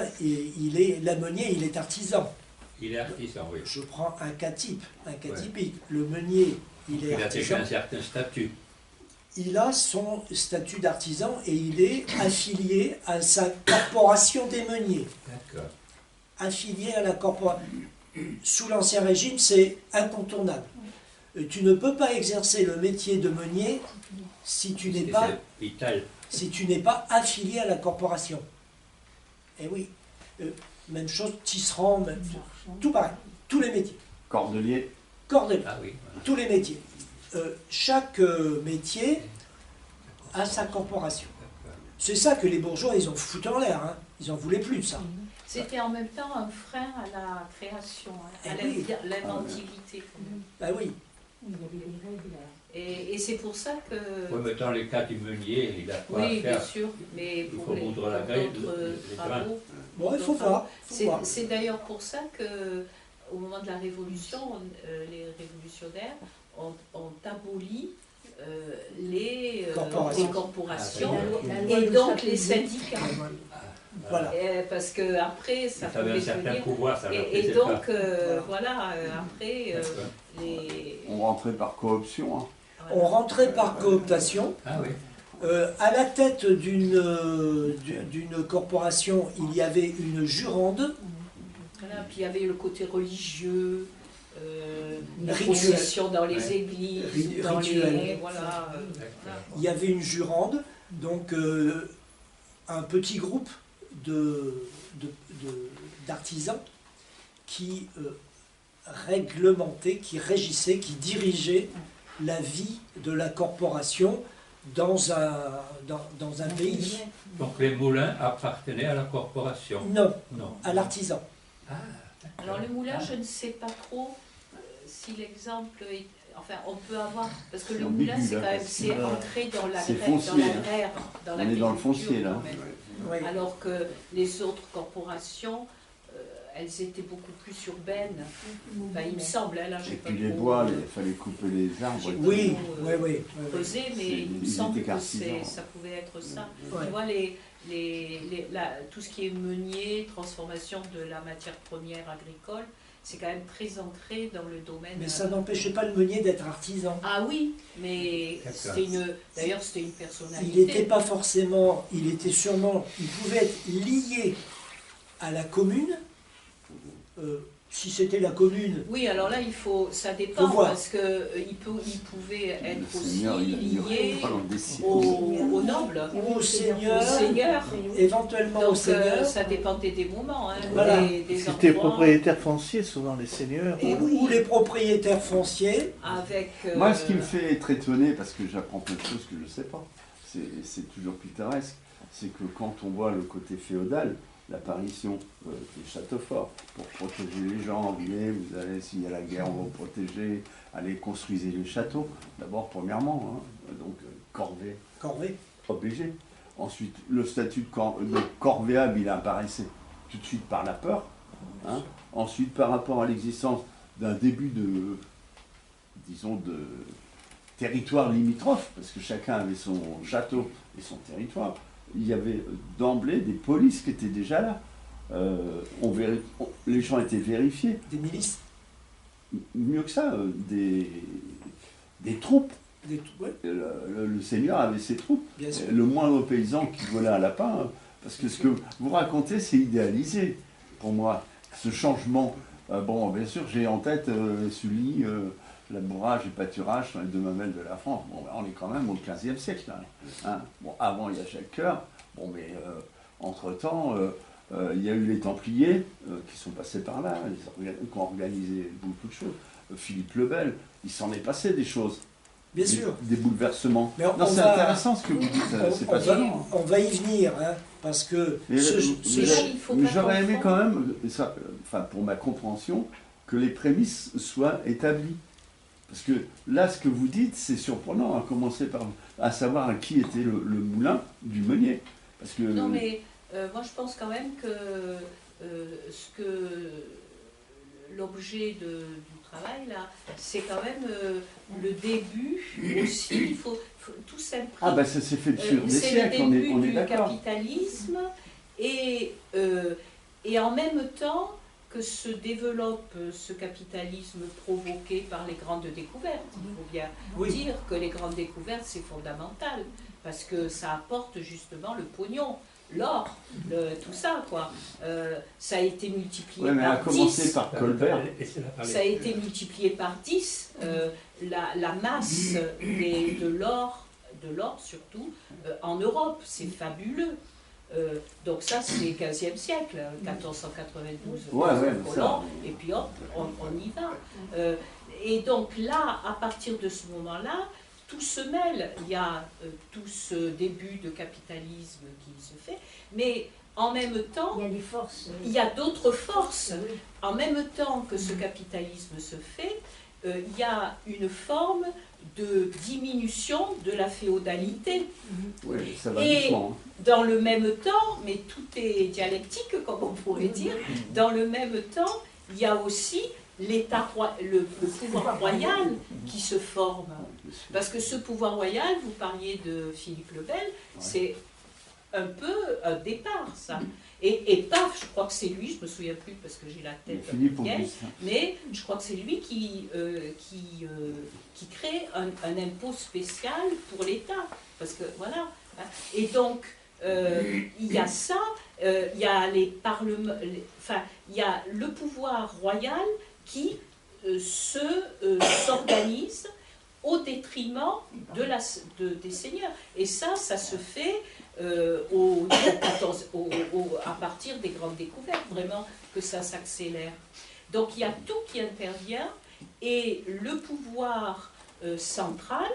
la meunier, il est artisan. Il est artisan, oui. Je prends un cas type, typique. Le meunier, il est artisan. Il a déjà un certain statut. Il a son statut d'artisan et il est affilié à sa corporation des meuniers. D'accord. Affilié à la corporation. Sous l'Ancien Régime, c'est incontournable. Tu ne peux pas exercer le métier de meunier si tu n'es pas affilié à la corporation. Et oui, même chose, tisserand, tout pareil, tous les métiers. Cordelier. Ah oui. Tous les métiers. Chaque métier a sa corporation. C'est ça que les bourgeois, ils ont foutu en l'air. Hein. Ils n'en voulaient plus de ça. C'était en même temps un frein à la création, à l'inventivité. Ah oui. Et c'est pour ça que... Oui, mais dans le cas du meunier, il a quoi à faire. Bien sûr, mais il pour faut moudre la graine, d'autres travaux... Bon, il faut voir. C'est d'ailleurs pour ça que, au moment de la Révolution, les révolutionnaires ont aboli les corporations et donc les syndicats. Voilà. Parce que après ça pouvait un certain venir, pouvoir, ça et donc voilà, après On rentrait par cooption. Hein. On rentrait par cooptation. Ah oui. À la tête d'une corporation, il y avait une jurande. Voilà, puis il y avait le côté religieux, la Rituel. procession dans les églises, dans Rituel. les... Voilà, Il y avait une jurande, donc un petit groupe d'artisans qui réglementaient, qui régissaient, qui dirigeaient la vie de la corporation dans un pays. Donc les moulins appartenaient à la corporation. Non, Non. à l'artisan. Ah, Alors le moulin, je ne sais pas trop si l'exemple est... Enfin, on peut avoir... Parce que C'est le moulin, ambigu, c'est là, quand même... parce C'est que là, entré dans la c'est grève, foncier, dans la hein. grève, dans On est dans le foncier, là. quand même. Oui. Alors que les autres corporations, elles étaient beaucoup plus urbaines. Enfin, il me semble, hein, là, j'ai Et pas puis les trop, bois, il fallait couper les arbres. j'ai et pas tout. Oui, trop, oui, oui. creusé, mais C'est- il me ils semble étaient que qu'artisans. ça pouvait être ça. Ouais. Tu vois, tout ce qui est meunier, transformation de la matière première agricole, c'est quand même très ancré dans le domaine. Mais ça n'empêchait pas le meunier d'être artisan. Ah oui, mais D'accord. d'ailleurs c'était une personnalité. Il n'était pas forcément, il était sûrement, il pouvait être lié à la commune. Si c'était la commune, Oui, alors là, ça dépend, Faut voir. parce que il pouvait être Le aussi Seigneur, il a lié pendant des siècles. aux nobles, au seigneur, aux seigneurs. éventuellement au Donc seigneur, ça dépendait des moments, hein, Voilà. des C'était endroits, propriétaires fonciers, souvent les seigneurs. Et oui. ou les propriétaires fonciers. avec... Moi, ce qui me fait être étonné, parce que j'apprends plein de choses que je ne sais pas, c'est toujours pittoresque, c'est que quand on voit le côté féodal, l'apparition des châteaux forts, pour protéger les gens, vous allez, s'il y a la guerre, on va vous protéger, allez, construisez les châteaux, d'abord, premièrement, hein, donc corvée, Corvée. obligé. Ensuite, le statut de corvéable, il apparaissait tout de suite par la peur. Hein. Ensuite, par rapport à l'existence d'un début de, disons, de territoire limitrophe, parce que chacun avait son château et son territoire, il y avait d'emblée des polices qui étaient déjà là. Les gens étaient vérifiés. Des milices. Mieux que ça, des troupes. Ouais, Le seigneur avait ses troupes. bien sûr. Le moindre paysan qui volait un lapin, parce que ce que vous racontez, c'est idéalisé pour moi. Ce changement, bon, bien sûr, j'ai en tête Sully, labourage et pâturage sont les deux mamelles de la France. Bon, ben, on est quand même au XVe siècle. Là, hein. Bon, avant, il y a Jacques Coeur. Bon, mais entre-temps, il y a eu les Templiers qui sont passés par là, qui ont organisé beaucoup de choses. Philippe le Bel, il s'en est passé des choses. Bien sûr. Des bouleversements. Mais Non, c'est intéressant ce que vous dites, c'est passionnant. On va y venir, hein, parce que Mais, mais j'aurais aimé confondre. quand même, ça, enfin, pour ma compréhension, que les prémices soient établies. Parce que là, ce que vous dites, c'est surprenant, à commencer à savoir à qui était le moulin du meunier. Parce que, Non, mais moi je pense quand même que l'objet du travail, là, c'est quand même le début aussi. Il faut tout s'imprime. ah ben ça s'est fait sur des C'est siècles, le début on est du d'accord. capitalisme et en même temps que se développe ce capitalisme provoqué par les grandes découvertes. Il faut bien oui, dire que les grandes découvertes, c'est fondamental, parce que ça apporte justement le pognon, l'or, tout ça, quoi. Ça a été multiplié Ouais, mais à par commencer 10. par Colbert. Ça a été multiplié par 10. La masse de l'or surtout, en Europe, c'est fabuleux. Donc ça, c'est 15e siècle, 1492, Ouais, Colomb, ça. et puis hop, on y va. Et donc là, à partir de ce moment-là, tout se mêle. Il y a tout ce début de capitalisme qui se fait, mais en même temps, Il y a des forces. il y a d'autres forces. Oui. En même temps que ce capitalisme se fait, il y a une forme de diminution de la féodalité. Oui, ça va Et doucement. dans le même temps, mais tout est dialectique, comme on pourrait dire, dans le même temps, il y a aussi le pouvoir royal qui se forme. Parce que ce pouvoir royal, vous parliez de Philippe le Bel, c'est un peu un départ, ça. Et paf, je crois que c'est lui, je ne me souviens plus parce que j'ai la tête Philippe vieille, Augustin. mais je crois que c'est lui qui crée un impôt spécial pour l'État. Parce que voilà. Hein. Et donc, il y a ça, il y a les parlements, enfin, il y a le pouvoir royal qui s'organise au détriment des seigneurs. Et ça se fait à partir des grandes découvertes, vraiment que ça s'accélère. Donc il y a tout qui intervient et le pouvoir central,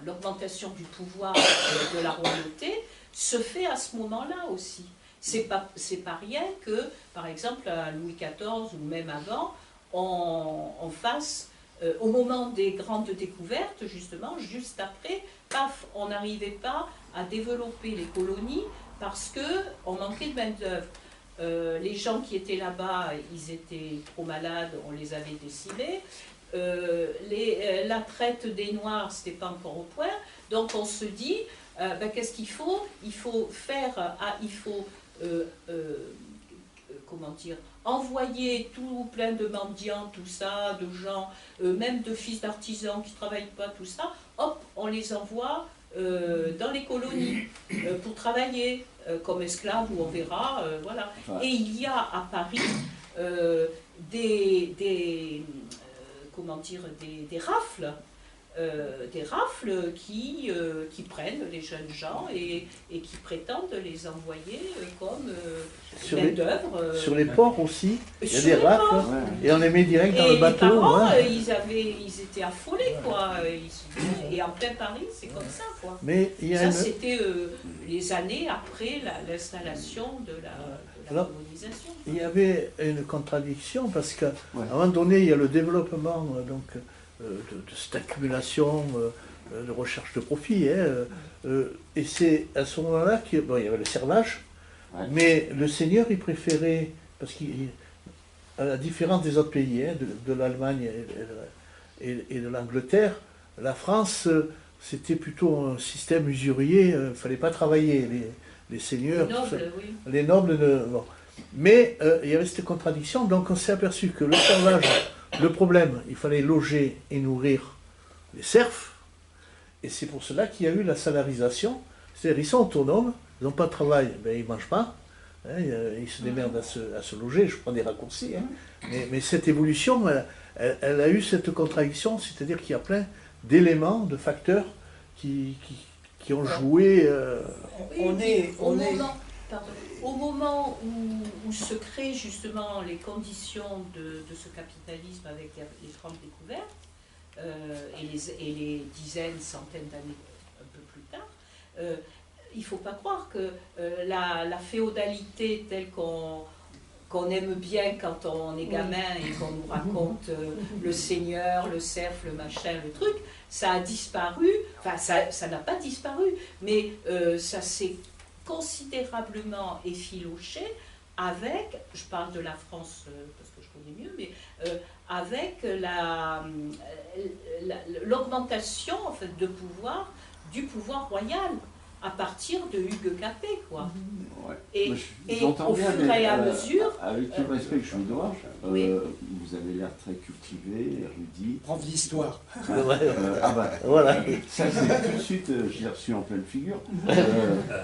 l'augmentation du pouvoir de la royauté se fait à ce moment-là aussi. C'est pas rien que, par exemple, à Louis XIV ou même avant, on fasse, au moment des grandes découvertes, justement, juste après, paf, on n'arrivait pas à développer les colonies parce qu'on manquait de main-d'œuvre. Les gens qui étaient là-bas, ils étaient trop malades, on les avait décimés. La traite des Noirs, c'était pas encore au point. Donc on se dit, qu'est-ce qu'il faut ? Il faut faire, comment dire, envoyer tout plein de mendiants, tout ça, de gens, même de fils d'artisans qui ne travaillent pas, tout ça, hop, on les envoie dans les colonies pour travailler comme esclaves, ou on verra, voilà. Et il y a à Paris des rafles. Des rafles qui prennent les jeunes gens et qui prétendent les envoyer comme main-d'œuvre. Sur les ports aussi, il y a Sur des les rafles, ports. et on les met direct dans Et le bateau. les parents, ouais. ils étaient affolés, quoi. Et en plein Paris, c'est comme ça, quoi. Mais il y a Ça, une... c'était les années après l'installation de la Alors, colonisation. Il y avait une contradiction parce qu'à un moment donné, il y a le développement de cette accumulation de recherche de profit. Et c'est à ce moment-là qu'il y avait le servage, mais le seigneur, il préférait, parce qu'à la différence des autres pays, de l'Allemagne et de l'Angleterre, la France, c'était plutôt un système usurier, il ne fallait pas travailler. Les seigneurs, Les nobles, oui. les nobles bon. Mais il y avait cette contradiction, donc on s'est aperçu que le servage, le problème, il fallait loger et nourrir les serfs, et c'est pour cela qu'il y a eu la salarisation, c'est-à-dire ils sont autonomes, ils n'ont pas de travail, ben, ils ne mangent pas, hein, ils se démerdent à se loger, je prends des raccourcis, hein, mais cette évolution, elle a eu cette contradiction, c'est-à-dire qu'il y a plein d'éléments, de facteurs qui ont joué... Au moment où se créent justement les conditions de ce capitalisme avec les grandes découvertes et les dizaines, centaines d'années un peu plus tard, il ne faut pas croire que la féodalité telle qu'on aime bien quand on est gamin et qu'on nous raconte le seigneur, le serf, le machin, le truc, ça a disparu, enfin ça n'a pas disparu, mais ça s'est considérablement effiloché avec, je parle de la France parce que je connais mieux, mais avec l'augmentation en fait, de pouvoir du pouvoir royal à partir de Hugues Capet, quoi. Et au fur et à mesure... Avec tout le respect que je vous dois, oui. vous avez l'air très cultivé, érudit. Prof d'histoire. Voilà. Ça, c'est tout de suite, je l'ai reçu en pleine figure.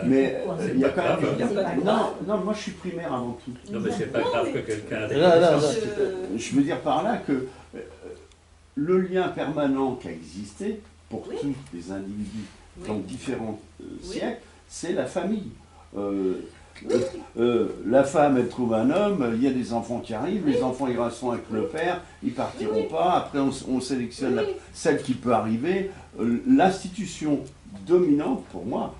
Mais il y a quand même... Non, moi je suis primaire avant tout. Non, mais c'est pas grave que quelqu'un... Je veux dire par là que le lien permanent qui a existé pour tous les individus dans différents siècles, c'est la famille. La femme, elle trouve un homme, il y a des enfants qui arrivent, les enfants ils resteront avec le père, ils partiront pas, après on sélectionne celle qui peut arriver. L'institution dominante, pour moi,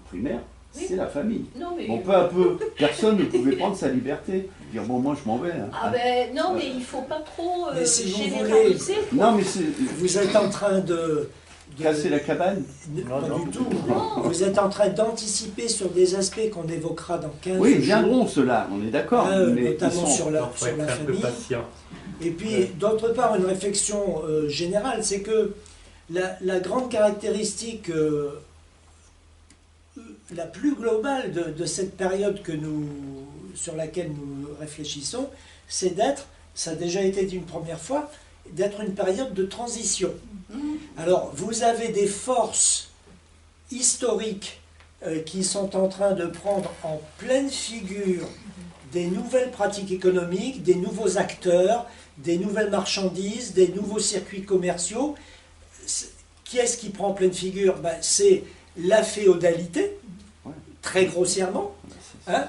primaire, c'est la famille. Bon, peu à peu, personne ne pouvait prendre sa liberté, dire bon, moi je m'en vais. Non, mais il ne faut pas trop si généraliser. Non, mais vous êtes en train de casser la cabane. Pas du tout. Vous êtes en train d'anticiper sur des aspects qu'on évoquera dans 15 jours. Oui, viendront ceux-là, on est d'accord. Notamment sur la famille. Et puis, d'autre part, une réflexion générale, c'est que la grande caractéristique la plus globale de cette période sur laquelle nous réfléchissons, c'est d'être, ça a déjà été dit une première fois, d'être une période de transition. Alors, vous avez des forces historiques qui sont en train de prendre en pleine figure des nouvelles pratiques économiques, des nouveaux acteurs, des nouvelles marchandises, des nouveaux circuits commerciaux. Qui est-ce qui prend en pleine figure? C'est la féodalité, très grossièrement, hein,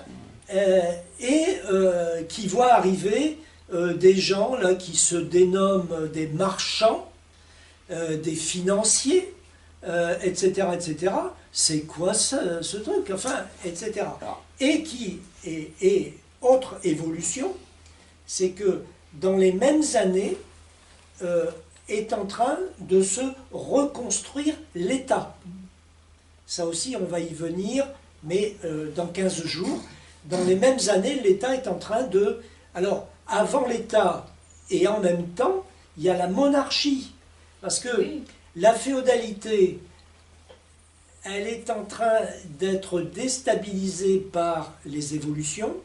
et qui voit arriver des gens là, qui se dénomment des marchands, des financiers, etc., etc. C'est quoi ce truc? Enfin, etc. Et autre évolution, c'est que dans les mêmes années, est en train de se reconstruire l'État. Ça aussi, on va y venir, mais dans 15 jours. Dans les mêmes années, l'État est en train de... Alors, avant l'État et en même temps, il y a la monarchie. Parce que la féodalité, elle est en train d'être déstabilisée par les évolutions.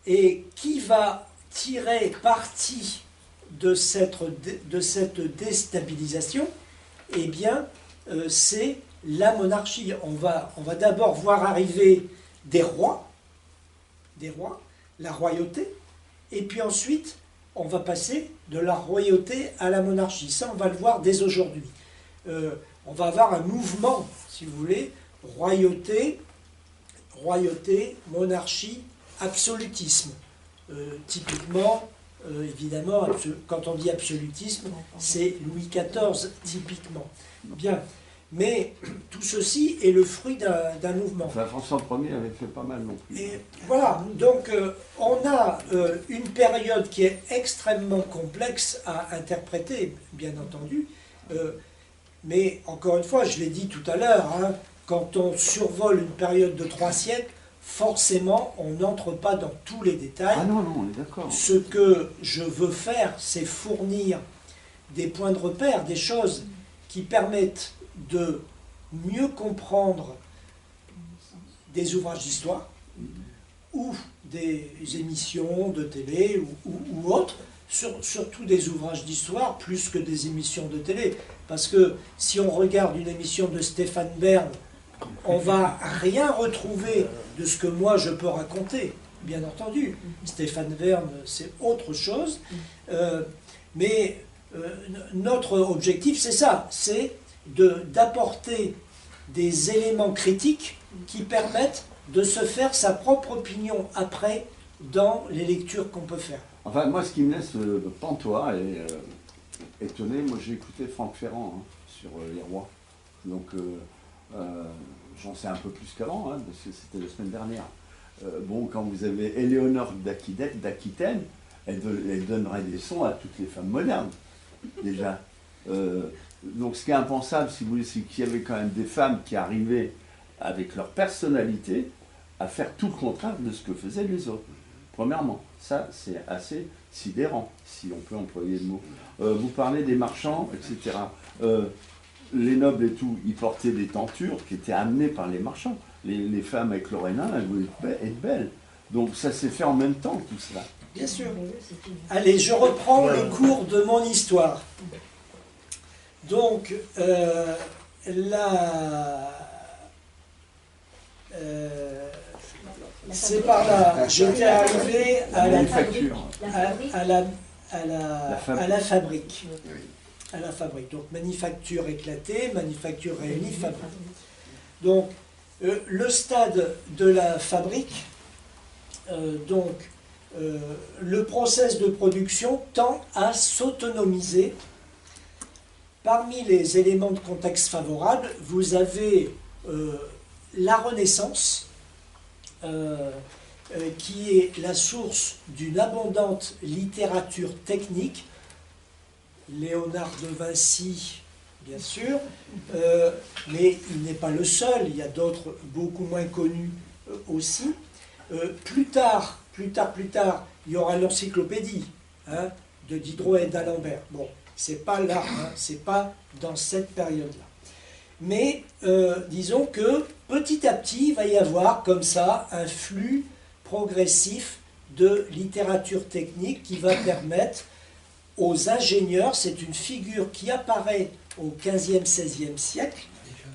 Et qui va tirer parti de cette déstabilisation? Eh bien, c'est la monarchie. On va d'abord voir arriver des rois, la royauté, et puis ensuite, on va passer de la royauté à la monarchie. Ça, on va le voir dès aujourd'hui. On va avoir un mouvement, si vous voulez, royauté, monarchie, absolutisme. Typiquement, évidemment, quand on dit absolutisme, c'est Louis XIV, typiquement. Bien, mais tout ceci est le fruit d'un mouvement. Enfin, François Ier avait fait pas mal non plus. Et voilà, donc on a une période qui est extrêmement complexe à interpréter, bien entendu, mais encore une fois, je l'ai dit tout à l'heure, hein, quand on survole une période de 3 siècles, forcément, on n'entre pas dans tous les détails. Ah non, on est d'accord. Ce que je veux faire, c'est fournir des points de repère, des choses qui permettent de mieux comprendre des ouvrages d'histoire ou des émissions de télé ou autres, surtout des ouvrages d'histoire plus que des émissions de télé. Parce que si on regarde une émission de Stéphane Bern, on ne va rien retrouver de ce que moi je peux raconter, bien entendu. Stéphane Bern, c'est autre chose. Mais notre objectif, c'est ça, c'est d'apporter des éléments critiques qui permettent de se faire sa propre opinion après dans les lectures qu'on peut faire. Enfin, moi, ce qui me laisse pantois et étonné, moi j'ai écouté Franck Ferrand sur les rois. Donc, j'en sais un peu plus qu'avant, parce que c'était la semaine dernière. Bon, quand vous avez Éléonore d'Aquitaine, elle donnerait des sons à toutes les femmes modernes, déjà. Donc ce qui est impensable, si vous voulez, c'est qu'il y avait quand même des femmes qui arrivaient avec leur personnalité à faire tout le contraire de ce que faisaient les autres. Premièrement, ça c'est assez sidérant, si on peut employer le mot. Vous parlez des marchands, etc. Les nobles et tout, ils portaient des tentures qui étaient amenées par les marchands. Les femmes avec leur hénin, elles voulaient être belles. Donc ça s'est fait en même temps, tout cela. Bien sûr. Allez, je reprends le cours de mon histoire. Donc, c'est par là, j'étais arrivé à la fabrique. À la fabrique. Donc, manufacture éclatée, manufacture réunie, fabrique. Donc, le stade de la fabrique, le process de production tend à s'autonomiser. Parmi les éléments de contexte favorables, vous avez la Renaissance, qui est la source d'une abondante littérature technique, Léonard de Vinci, bien sûr, mais il n'est pas le seul, il y a d'autres beaucoup moins connus aussi. Plus tard, il y aura l'encyclopédie de Diderot et d'Alembert. Bon, c'est pas là, c'est pas dans cette période-là. Mais disons que petit à petit, il va y avoir comme ça un flux progressif de littérature technique qui va permettre aux ingénieurs, c'est une figure qui apparaît au XVe, XVIe siècle,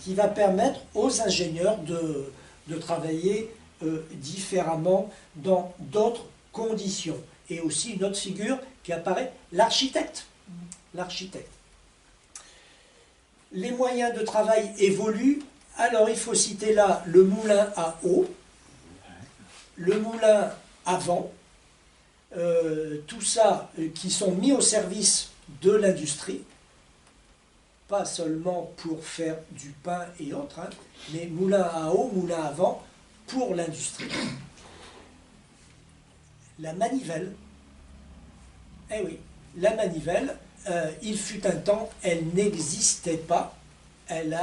qui va permettre aux ingénieurs de travailler différemment dans d'autres conditions. Et aussi une autre figure qui apparaît, l'architecte. L'architecte. Les moyens de travail évoluent. Alors il faut citer là le moulin à eau, le moulin à vent, tout ça qui sont mis au service de l'industrie, pas seulement pour faire du pain et autres, hein, mais moulin à eau, moulin à vent pour l'industrie. La manivelle, eh oui, la manivelle, il fut un temps, elle n'existait pas, elle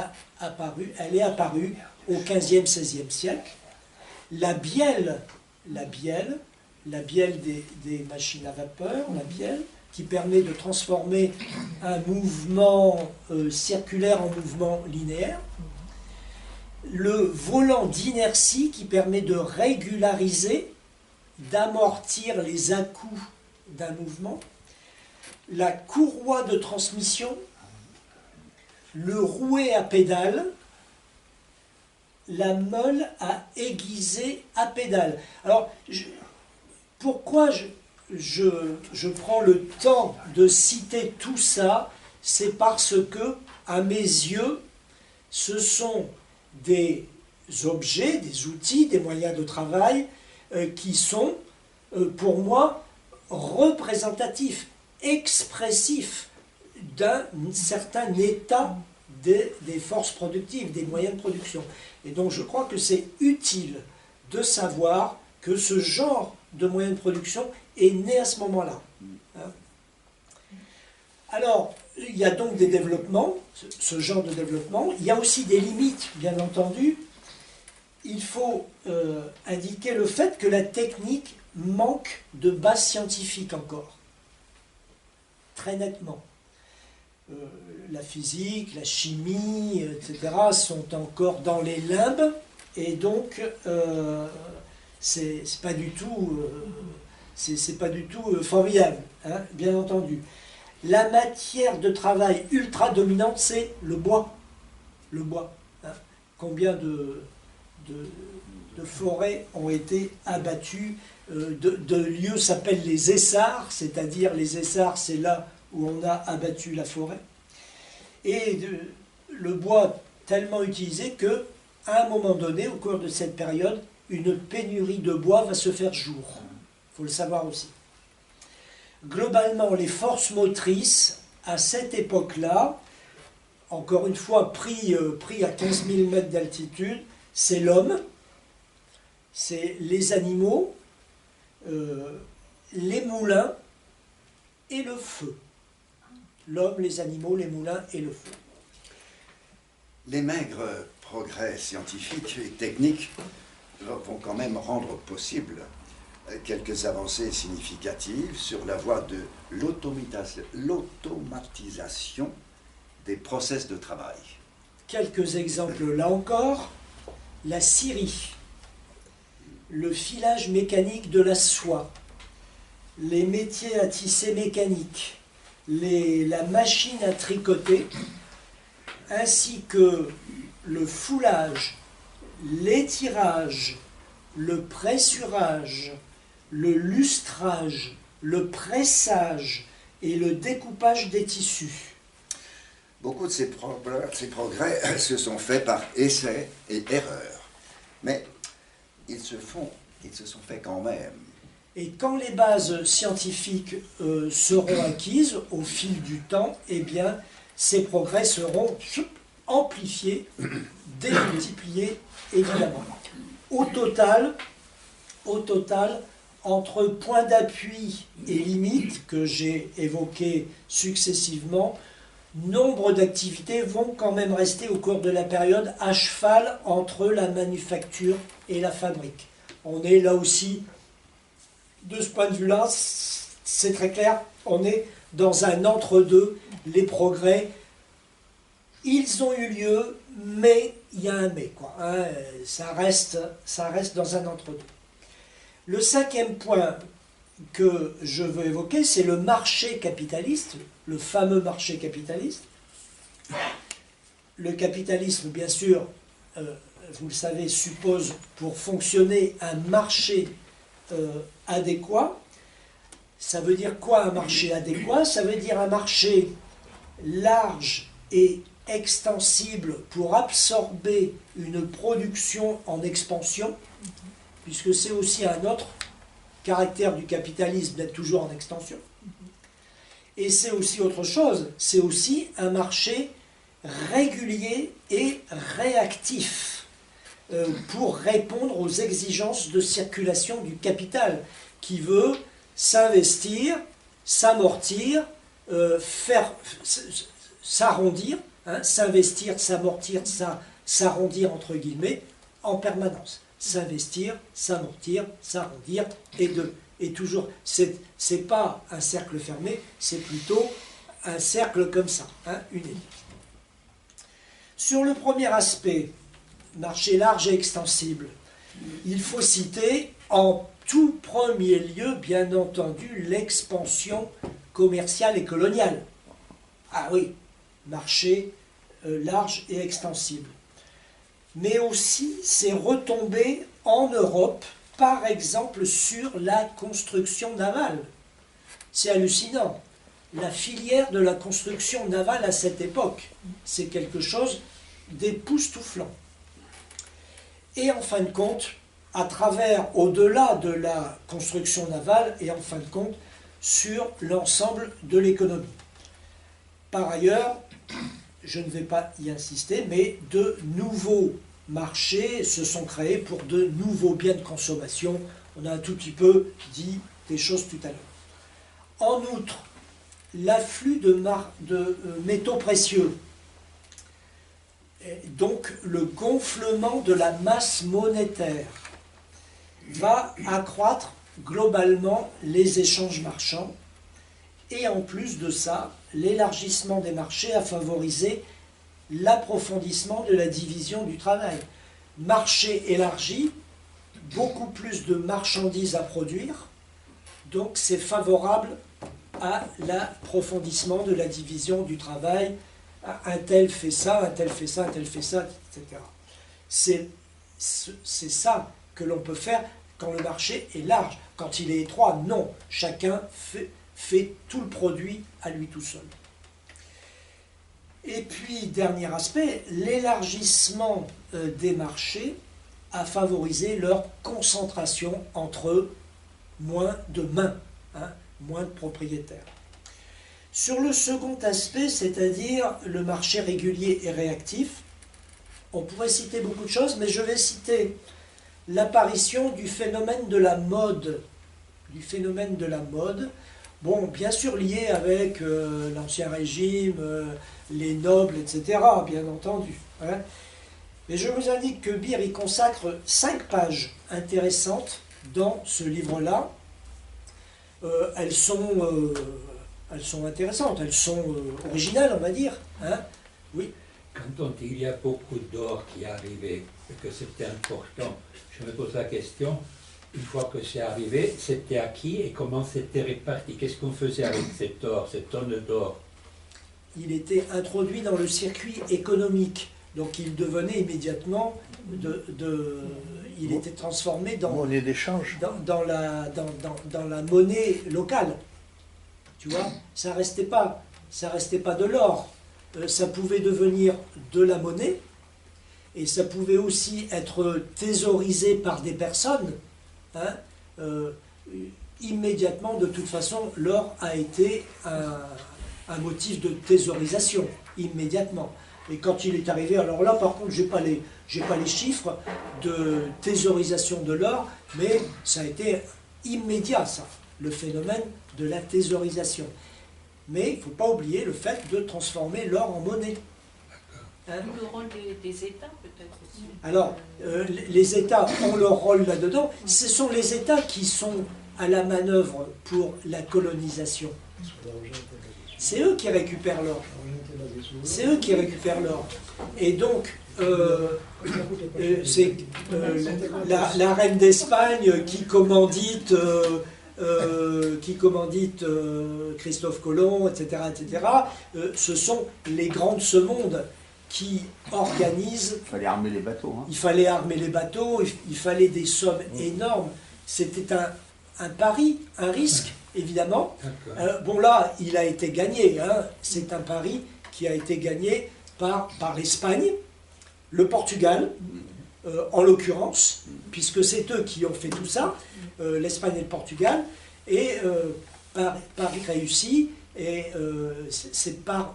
est apparue au XVe, XVIe siècle. La bielle des machines à vapeur, la bielle, qui permet de transformer un mouvement circulaire en mouvement linéaire. Le volant d'inertie qui permet de régulariser, d'amortir les à-coups d'un mouvement. La courroie de transmission, le rouet à pédale, la meule à aiguiser à pédale. Alors, pourquoi je prends le temps de citer tout ça? C'est parce que, à mes yeux, ce sont des objets, des outils, des moyens de travail qui sont, pour moi, représentatifs, expressifs d'un certain état des forces productives, des moyens de production. Et donc je crois que c'est utile de savoir que ce genre de moyens de production est né à ce moment-là. Alors, il y a donc des développements, ce genre de développement. Il y a aussi des limites, bien entendu. Il faut indiquer le fait que la technique manque de base scientifique encore, très nettement. La physique, la chimie, etc. sont encore dans les limbes, et donc c'est pas du tout, formidable, hein, bien entendu. La matière de travail ultra dominante, c'est le bois. Le bois. Hein. Combien de forêts ont été abattues, de lieux s'appellent les essarts, c'est-à-dire les essarts, c'est là où on a abattu la forêt. Et le bois tellement utilisé que, à un moment donné, au cours de cette période, une pénurie de bois va se faire jour. Il faut le savoir aussi. Globalement, les forces motrices, à cette époque-là, encore une fois, pris à 15 000 mètres d'altitude, c'est l'homme, c'est les animaux, les moulins et le feu. L'homme, les animaux, les moulins et le feu. Les maigres progrès scientifiques et techniques vont quand même rendre possible quelques avancées significatives sur la voie de l'automatisation des process de travail. Quelques exemples là encore. La scierie, le filage mécanique de la soie, les métiers à tisser mécaniques, la machine à tricoter, ainsi que le foulage, l'étirage, le pressurage, le lustrage, le pressage et le découpage des tissus. Beaucoup de ces progrès se sont faits par essais et erreurs, mais ils se sont faits quand même. Et quand les bases scientifiques seront acquises au fil du temps, eh bien, ces progrès seront amplifiés, démultipliés, évidemment. Au total, entre points d'appui et limites que j'ai évoqués successivement, nombre d'activités vont quand même rester au cours de la période à cheval entre la manufacture et la fabrique. On est là aussi, de ce point de vue-là, c'est très clair, on est dans un entre-deux. Les progrès Ils ont eu lieu, mais il y a un mais, quoi. Hein, ça reste dans un entre-deux. Le cinquième point que je veux évoquer, c'est le marché capitaliste, le fameux marché capitaliste. Le capitalisme, bien sûr, vous le savez, suppose pour fonctionner un marché adéquat. Ça veut dire quoi un marché adéquat? Ça veut dire un marché large et extensible pour absorber une production en expansion, puisque c'est aussi un autre caractère du capitalisme d'être toujours en extension. Et c'est aussi autre chose, c'est aussi un marché régulier et réactif pour répondre aux exigences de circulation du capital qui veut s'investir, s'amortir, s'arrondir, hein, s'investir, s'amortir, s'arrondir entre guillemets en permanence. S'investir, s'amortir, s'arrondir et toujours. C'est pas un cercle fermé, c'est plutôt un cercle comme ça, hein, une ellipse. Sur le premier aspect, marché large et extensible, il faut citer en tout premier lieu, bien entendu, l'expansion commerciale et coloniale. Ah oui, marché large et extensible. Mais aussi ses retombées en Europe, par exemple sur la construction navale. C'est hallucinant. La filière de la construction navale à cette époque, c'est quelque chose d'époustouflant. Et en fin de compte, à travers, au-delà de la construction navale, et en fin de compte, sur l'ensemble de l'économie. Par ailleurs, je ne vais pas y insister, mais de nouveaux marchés se sont créés pour de nouveaux biens de consommation. On a un tout petit peu dit des choses tout à l'heure. En outre, l'afflux de métaux précieux, donc le gonflement de la masse monétaire, va accroître globalement les échanges marchands et en plus de ça, l'élargissement des marchés a favorisé l'approfondissement de la division du travail. Marché élargi, beaucoup plus de marchandises à produire, donc c'est favorable à l'approfondissement de la division du travail. Un tel fait ça, un tel fait ça, un tel fait ça, etc. C'est ça que l'on peut faire quand le marché est large. Quand il est étroit, non. Chacun fait tout le produit à lui tout seul. Et puis, dernier aspect, l'élargissement des marchés a favorisé leur concentration entre eux, moins de mains, hein, moins de propriétaires. Sur le second aspect, c'est-à-dire le marché régulier et réactif, on pourrait citer beaucoup de choses, mais je vais citer l'apparition du phénomène de la mode. Bon, bien sûr lié avec l'Ancien Régime, les nobles, etc., bien entendu. Hein. Mais je vous indique que Beer y consacre 5 pages intéressantes dans ce livre-là. Elles sont intéressantes, elles sont originales, on va dire. Hein. Oui. Quand on dit qu'il y a beaucoup d'or qui est arrivé et que c'était important, je me pose la question, une fois que c'est arrivé, c'était à qui et comment c'était réparti? Qu'est-ce qu'on faisait avec cet or, cette tonne d'or? Il était introduit dans le circuit économique, donc il devenait immédiatement, il était transformé dans monnaie d'échange, dans la monnaie locale. Tu vois, ça restait pas de l'or. Ça pouvait devenir de la monnaie, et ça pouvait aussi être thésaurisé par des personnes. Hein, immédiatement, de toute façon, l'or a été un motif de thésaurisation, immédiatement. Et quand il est arrivé, alors là, par contre, j'ai pas les chiffres de thésaurisation de l'or, mais ça a été immédiat, ça, le phénomène de la thésaurisation. Mais il ne faut pas oublier le fait de transformer l'or en monnaie. Hein? Le rôle des États, peut-être aussi. Alors, les États ont leur rôle là-dedans. Ce sont les États qui sont à la manœuvre pour la colonisation. c'est eux qui récupèrent l'or. C'est eux qui récupèrent l'or. Et donc, c'est la reine d'Espagne qui commandite Christophe Colomb, etc., etc. Ce sont les grands de ce monde qui organisent. Il fallait armer les bateaux. Hein. Il fallait armer les bateaux, il fallait des sommes énormes. C'était un pari, un risque, évidemment. Bon, là, il a été gagné. Hein. C'est un pari qui a été gagné par l'Espagne, le Portugal, en l'occurrence, puisque c'est eux qui ont fait tout ça, l'Espagne et le Portugal, et Paris réussi, et c'est par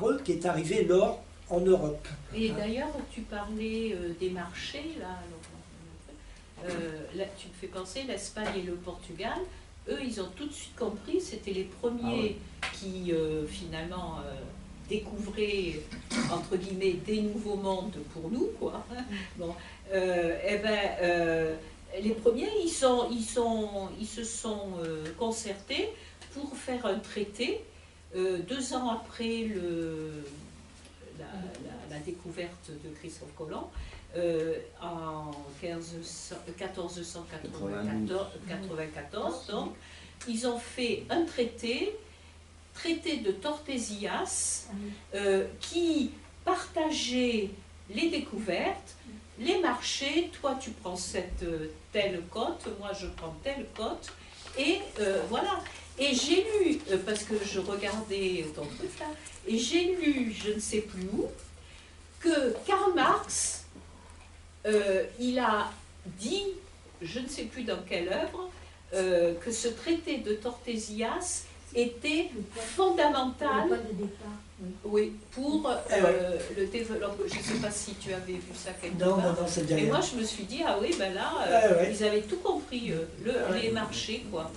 eux qu'est arrivé l'or en Europe. Et d'ailleurs, tu parlais des marchés, là tu me fais penser, l'Espagne et le Portugal, eux, ils ont tout de suite compris, c'était les premiers qui, finalement, découvraient, entre guillemets, des nouveaux mondes pour nous, quoi. Bon, les premiers, ils se sont concertés pour faire un traité 2 ans après la découverte de Christophe Colomb, en 1494, donc, ils ont fait un traité de Tordesillas, qui partageait les découvertes, les marchés. Toi tu prends cette telle côte, moi je prends telle côte, et voilà. Et j'ai lu, parce que je regardais ton truc là, et j'ai lu, je ne sais plus où, que Karl Marx, il a dit, je ne sais plus dans quelle œuvre, que ce traité de Tordesillas était fondamental, oui, pour le développement. Je ne sais pas si tu avais vu ça quelque part. Non, c'est bien. Et moi, je me suis dit, ah oui, ben là, ils avaient tout compris, les marchés, quoi.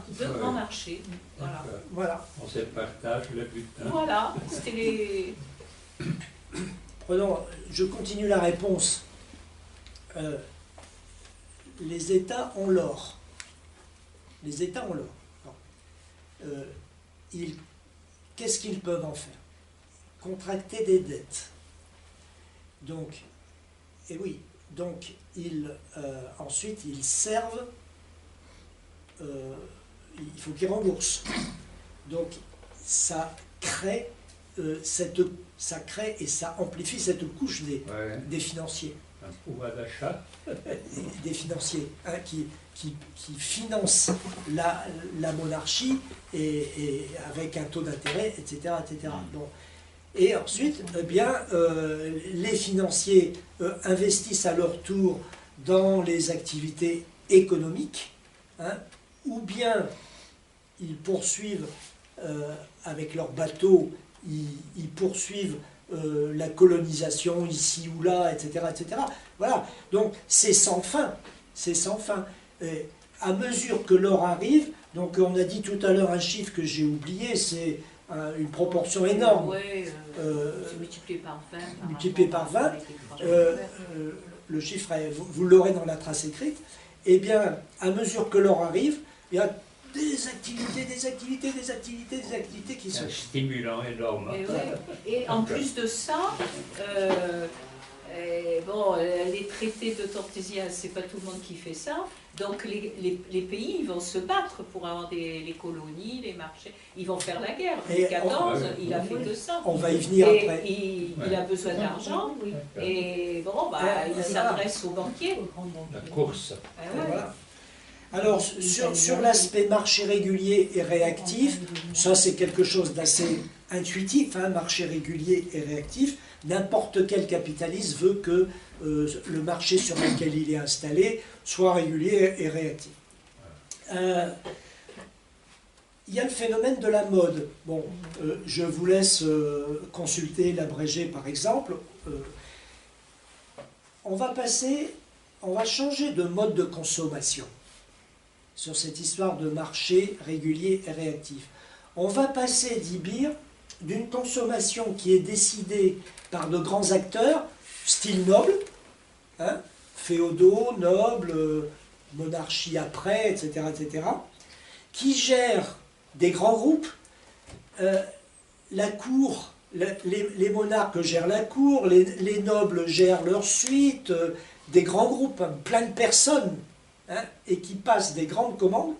Deux grands marchés. Voilà. On se partage le butin. Voilà, c'était les... Prenons, je continue la réponse. Les États ont l'or. Les États ont l'or. Qu'est-ce qu'ils peuvent en faire? Contracter des dettes. Donc, et oui, donc ensuite ils servent, il faut qu'ils remboursent. Donc ça crée et ça amplifie cette couche des financiers. Un pouvoir d'achat. Des financiers hein, qui financent la monarchie et avec un taux d'intérêt, etc. etc. Bon. Et ensuite, eh bien, les financiers investissent à leur tour dans les activités économiques, hein, ou bien ils poursuivent avec leurs bateaux, ils poursuivent la colonisation ici ou là, etc., etc. Voilà, donc c'est sans fin, c'est sans fin. Et à mesure que l'or arrive, donc on a dit tout à l'heure un chiffre que j'ai oublié, c'est une proportion énorme. Ouais, multiplié par 20. Multiplié par 20, le chiffre, vous l'aurez dans la trace écrite. Eh bien, à mesure que l'or arrive, il y a des activités qui se... C'est un stimulant énorme. Et en plus de ça, bon, les traités de Tordesillas, c'est pas tout le monde qui fait ça. Donc les pays, ils vont se battre pour avoir les colonies, les marchés. Ils vont faire la guerre. Louis XIV, il a fait que ça. On va y venir après. Il a besoin d'argent. Et bon, il s'adresse aux banquiers. La course. Voilà. Alors, sur l'aspect marché régulier et réactif, ça c'est quelque chose d'assez intuitif, hein, marché régulier et réactif. N'importe quel capitaliste veut que le marché sur lequel il est installé soit régulier et réactif. Il y a le phénomène de la mode. Bon, je vous laisse consulter l'abrégé par exemple. On va changer de mode de consommation sur cette histoire de marché régulier et réactif. On va passer, dit Beer, d'une consommation qui est décidée par de grands acteurs, style noble, hein, féodaux, nobles, monarchie après, etc., qui gèrent des grands groupes la cour, les monarques gèrent la cour, les nobles gèrent leur suite, des grands groupes, hein, plein de personnes, hein, et qui passent des grandes commandes,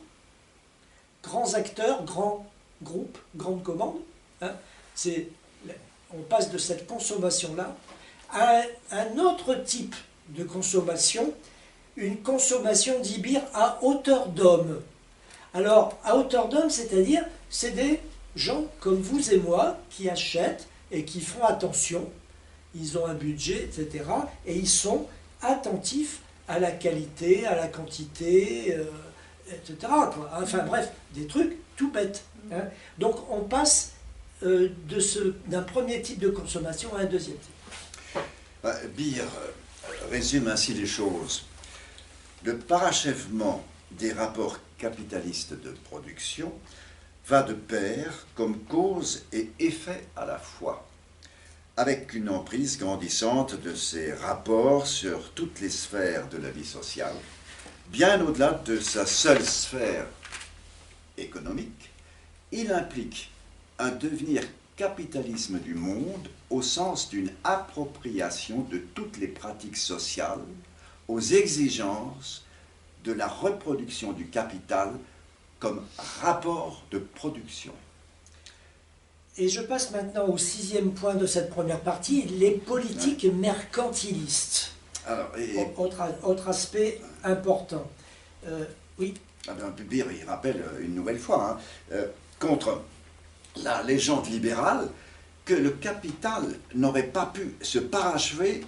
grands acteurs, grands groupes, grandes commandes. Hein, on passe de cette consommation-là à un autre type de consommation, une consommation d'Ibir à hauteur d'homme. Alors, à hauteur d'homme, c'est-à-dire, c'est des gens comme vous et moi qui achètent et qui font attention. Ils ont un budget, etc. Et ils sont attentifs à la qualité, à la quantité, etc. quoi. Enfin bref, des trucs tout bêtes. Hein. Donc on passe d'un premier type de consommation à un deuxième type. Beer résume ainsi les choses. Le parachèvement des rapports capitalistes de production va de pair comme cause et effet à la fois, avec une emprise grandissante de ces rapports sur toutes les sphères de la vie sociale, bien au-delà de sa seule sphère économique. Il implique un devenir capitalisme du monde au sens d'une appropriation de toutes les pratiques sociales aux exigences de la reproduction du capital comme rapport de production. Et je passe maintenant au 6e point de cette première partie, les politiques mercantilistes. Alors, autre aspect important. Oui. Beer, il rappelle une nouvelle fois, hein, contre la légende libérale, que le capital n'aurait pas pu se parachever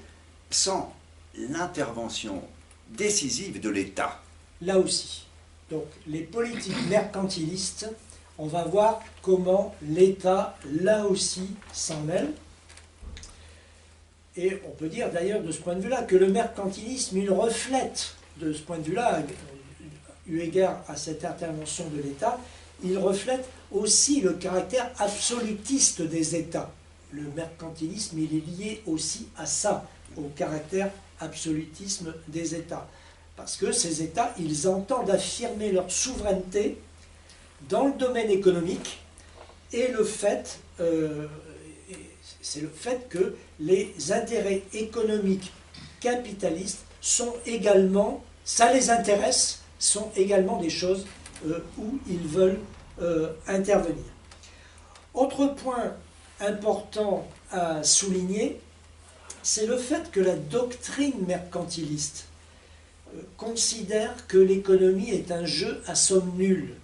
sans l'intervention décisive de l'État. Là aussi. Donc, les politiques mercantilistes, on va voir comment l'État, là aussi, s'en mêle. Et on peut dire d'ailleurs de ce point de vue-là que le mercantilisme, il reflète, de ce point de vue-là, eu égard à cette intervention de l'État, il reflète aussi le caractère absolutiste des États. Le mercantilisme, il est lié aussi à ça, au caractère absolutisme des États. Parce que ces États, ils entendent affirmer leur souveraineté dans le domaine économique, et le fait, c'est le fait que les intérêts économiques capitalistes sont également, ça les intéresse, sont également des choses où ils veulent intervenir. Autre point important à souligner, c'est le fait que la doctrine mercantiliste considère que l'économie est un jeu à somme nulle.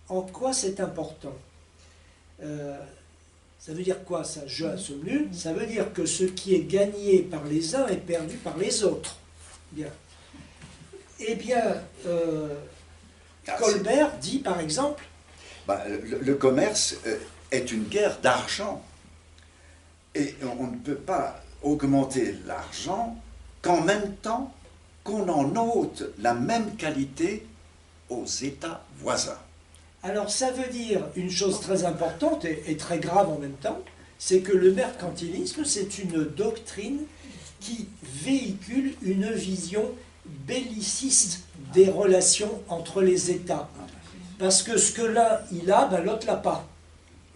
En quoi c'est important? Ça veut dire quoi, ça, jeu à somme nulle? Ça veut dire que ce qui est gagné par les uns est perdu par les autres. Bien. Eh bien, Colbert dit par exemple... le commerce est une guerre d'argent. Et on ne peut pas augmenter l'argent qu'en même temps qu'on en ôte la même qualité aux États voisins. Alors ça veut dire une chose très importante et très grave en même temps, c'est que le mercantilisme, c'est une doctrine qui véhicule une vision belliciste des relations entre les États. Parce que ce que l'un il a, ben, l'autre l'a pas.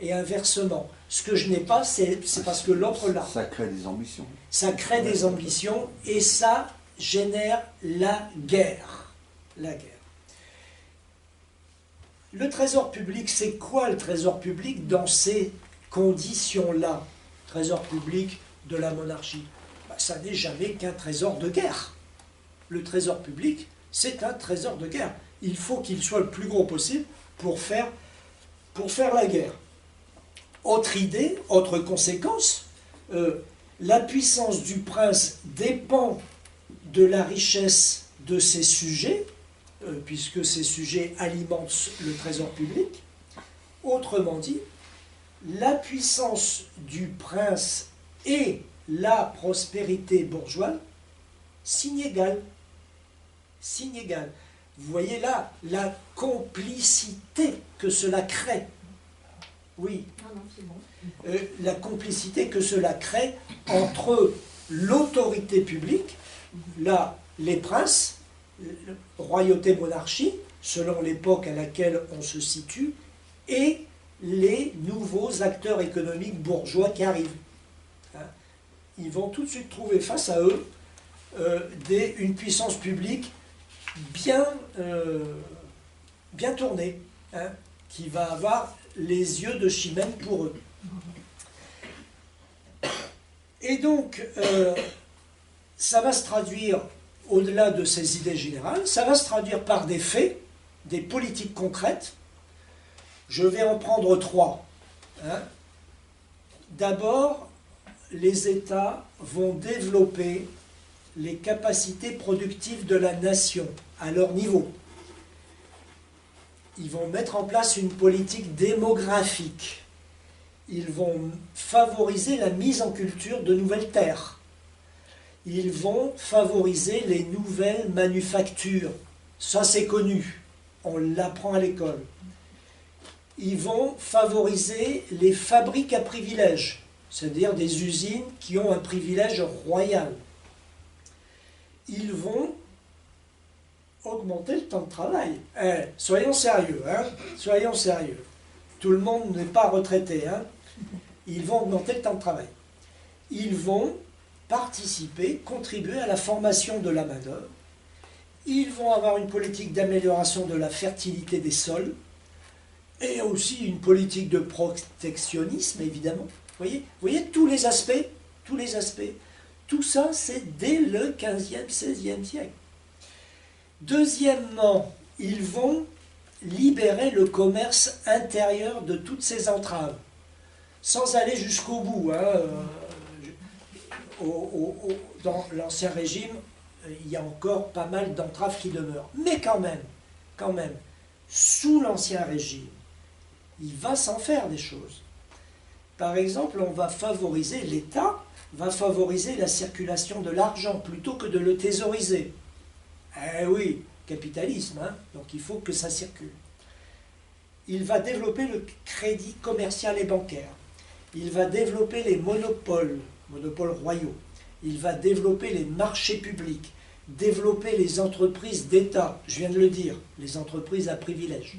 Et inversement. Ce que je n'ai pas, c'est parce que l'autre l'a. Ça crée des ambitions. Ça crée des ambitions et ça génère la guerre. La guerre. Le trésor public, c'est quoi le trésor public dans ces conditions-là? Trésor public de la monarchie, ben, ça n'est jamais qu'un trésor de guerre. Le trésor public, c'est un trésor de guerre. Il faut qu'il soit le plus gros possible pour faire la guerre. Autre idée, autre conséquence, la puissance du prince dépend de la richesse de ses sujets, puisque ces sujets alimentent le trésor public. Autrement dit, la puissance du prince et la prospérité bourgeoise s'inégale. S'inégale. Vous voyez là la complicité que cela crée. Oui. La complicité que cela crée entre l'autorité publique, là, les princes, royauté, monarchie, selon l'époque à laquelle on se situe, et les nouveaux acteurs économiques bourgeois qui arrivent. Hein. Ils vont tout de suite trouver face à eux une puissance publique bien tournée, hein, qui va avoir les yeux de Chimène pour eux. Et donc, ça va se traduire, au-delà de ces idées générales, ça va se traduire par des faits, des politiques concrètes. Je vais en prendre 3. Hein. D'abord, les États vont développer les capacités productives de la nation à leur niveau. Ils vont mettre en place une politique démographique. Ils vont favoriser la mise en culture de nouvelles terres. Ils vont favoriser les nouvelles manufactures. Ça, c'est connu. On l'apprend à l'école. Ils vont favoriser les fabriques à privilèges, c'est-à-dire des usines qui ont un privilège royal. Ils vont augmenter le temps de travail. Soyons sérieux, hein? Soyons sérieux. Tout le monde n'est pas retraité, hein? Ils vont augmenter le temps de travail. Ils vont participer, contribuer à la formation de la main-d'œuvre. Ils vont avoir une politique d'amélioration de la fertilité des sols et aussi une politique de protectionnisme, évidemment. Vous voyez tous les aspects, tous les aspects. Tout ça, c'est dès le 15e, 16e siècle. Deuxièmement, ils vont libérer le commerce intérieur de toutes ces entraves, sans aller jusqu'au bout. Hein. Dans l'Ancien Régime, il y a encore pas mal d'entraves qui demeurent. Mais quand même, sous l'Ancien Régime, il va s'en faire des choses. Par exemple, on va favoriser, l'État va favoriser la circulation de l'argent plutôt que de le thésauriser. Eh oui, capitalisme, hein, donc il faut que ça circule. Il va développer le crédit commercial et bancaire. Il va développer les monopoles royaux. Il va développer les marchés publics, développer les entreprises d'État, je viens de le dire, les entreprises à privilège.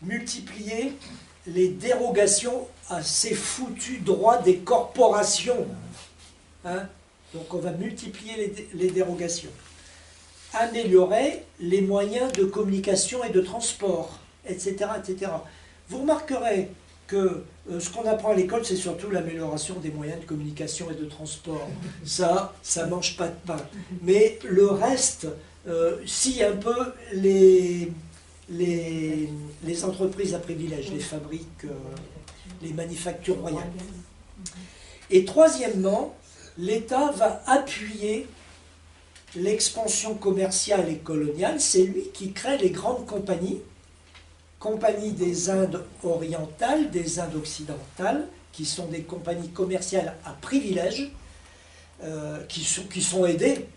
Multiplier les dérogations à ces foutus droits des corporations. Hein? Donc on va multiplier les dérogations. Améliorer les moyens de communication et de transport, etc. etc. Vous remarquerez que ce qu'on apprend à l'école, c'est surtout l'amélioration des moyens de communication et de transport. Ça mange pas de pain. Mais le reste, si un peu les entreprises à privilège, les fabriques, les manufactures royales. Et troisièmement, l'État va appuyer l'expansion commerciale et coloniale. C'est lui qui crée les grandes compagnies des Indes orientales, des Indes occidentales, qui sont des compagnies commerciales à privilège, qui sont aidées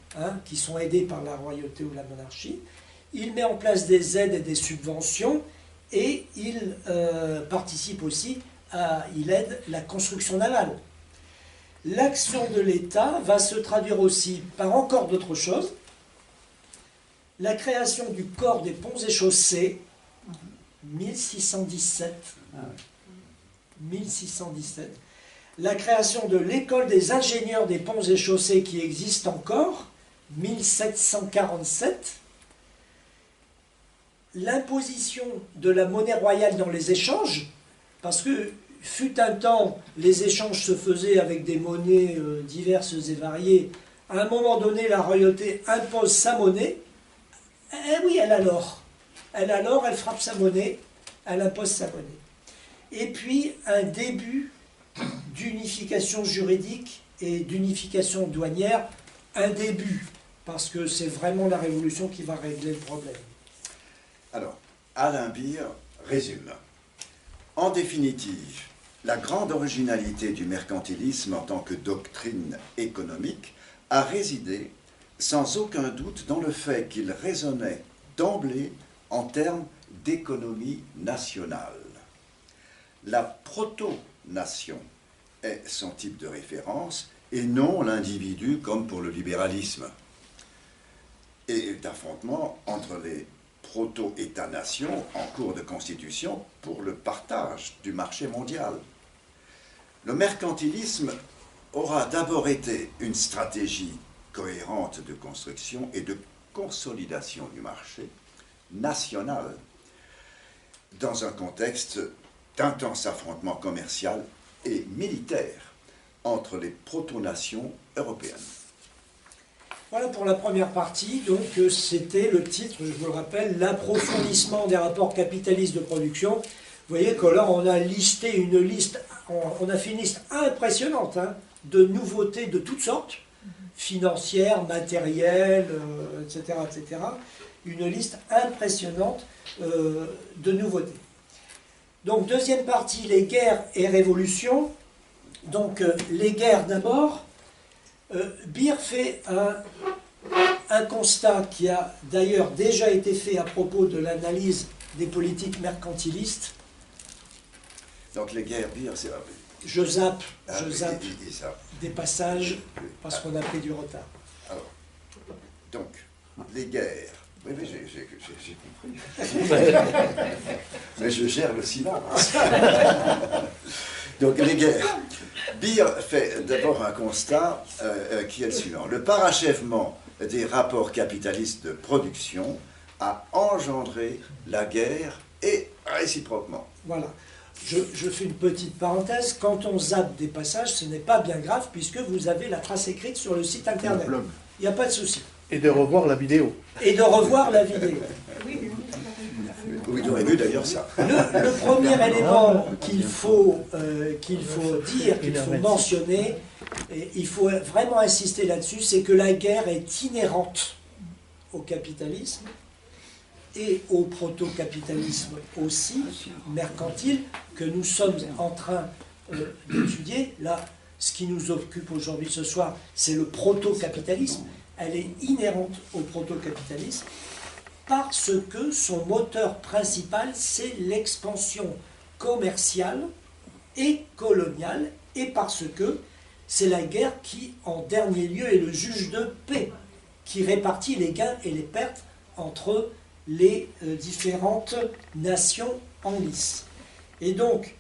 par la royauté ou la monarchie. Il met en place des aides et des subventions, et il participe aussi il aide la construction navale. L'action de l'État va se traduire aussi par encore d'autres choses. La création du corps des ponts et chaussées, 1617. 1617. La création de l'école des ingénieurs des ponts et chaussées qui existe encore, 1747. L'imposition de la monnaie royale dans les échanges, parce que fut un temps, les échanges se faisaient avec des monnaies diverses et variées. À un moment donné, la royauté impose sa monnaie. Eh oui, elle a l'or. Elle a l'or, elle frappe sa monnaie, elle impose sa monnaie. Et puis, un début d'unification juridique et d'unification douanière, un début, parce que c'est vraiment la Révolution qui va régler le problème. Alors, Alain Beer résume. En définitive, la grande originalité du mercantilisme en tant que doctrine économique a résidé sans aucun doute dans le fait qu'il raisonnait d'emblée en termes d'économie nationale. La proto-nation est son type de référence et non l'individu comme pour le libéralisme. Et d'affrontement entre les proto-État-nation en cours de constitution pour le partage du marché mondial. Le mercantilisme aura d'abord été une stratégie cohérente de construction et de consolidation du marché national dans un contexte d'intense affrontement commercial et militaire entre les proto-nations européennes. Voilà pour la première partie, donc c'était le titre, je vous le rappelle, l'approfondissement des rapports capitalistes de production. Vous voyez que là on a listé une liste, on a fait une liste impressionnante hein, de nouveautés de toutes sortes, financières, matérielles, etc., etc. Une liste impressionnante de nouveautés. Donc deuxième partie, les guerres et révolutions. Donc les guerres d'abord. Beer fait un constat qui a d'ailleurs déjà été fait à propos de l'analyse des politiques mercantilistes. Donc les guerres, Beer, c'est... Je zappe ça. des passages parce qu'on a pris du retard. Alors, donc, les guerres. Oui, j'ai compris. Mais je gère le silence. Donc, les guerres. Beer fait d'abord un constat qui est le suivant. Le parachèvement des rapports capitalistes de production a engendré la guerre et réciproquement. Voilà. Je fais une petite parenthèse. Quand on zappe des passages, ce n'est pas bien grave puisque vous avez la trace écrite sur le site internet. Il n'y a pas de souci. Et de revoir la vidéo. Et de revoir la vidéo. Oui, vous aurez vu d'ailleurs ça. Le premier élément qu'il faut dire, qu'il faut mentionner, et il faut vraiment insister là-dessus, c'est que la guerre est inhérente au capitalisme et au proto-capitalisme aussi, mercantile, que nous sommes en train d'étudier. Là, ce qui nous occupe aujourd'hui ce soir, c'est le proto-capitalisme. Elle est inhérente au proto-capitalisme parce que son moteur principal, c'est l'expansion commerciale et coloniale, et parce que c'est la guerre qui, en dernier lieu, est le juge de paix, qui répartit les gains et les pertes entre les différentes nations en lice. Et donc,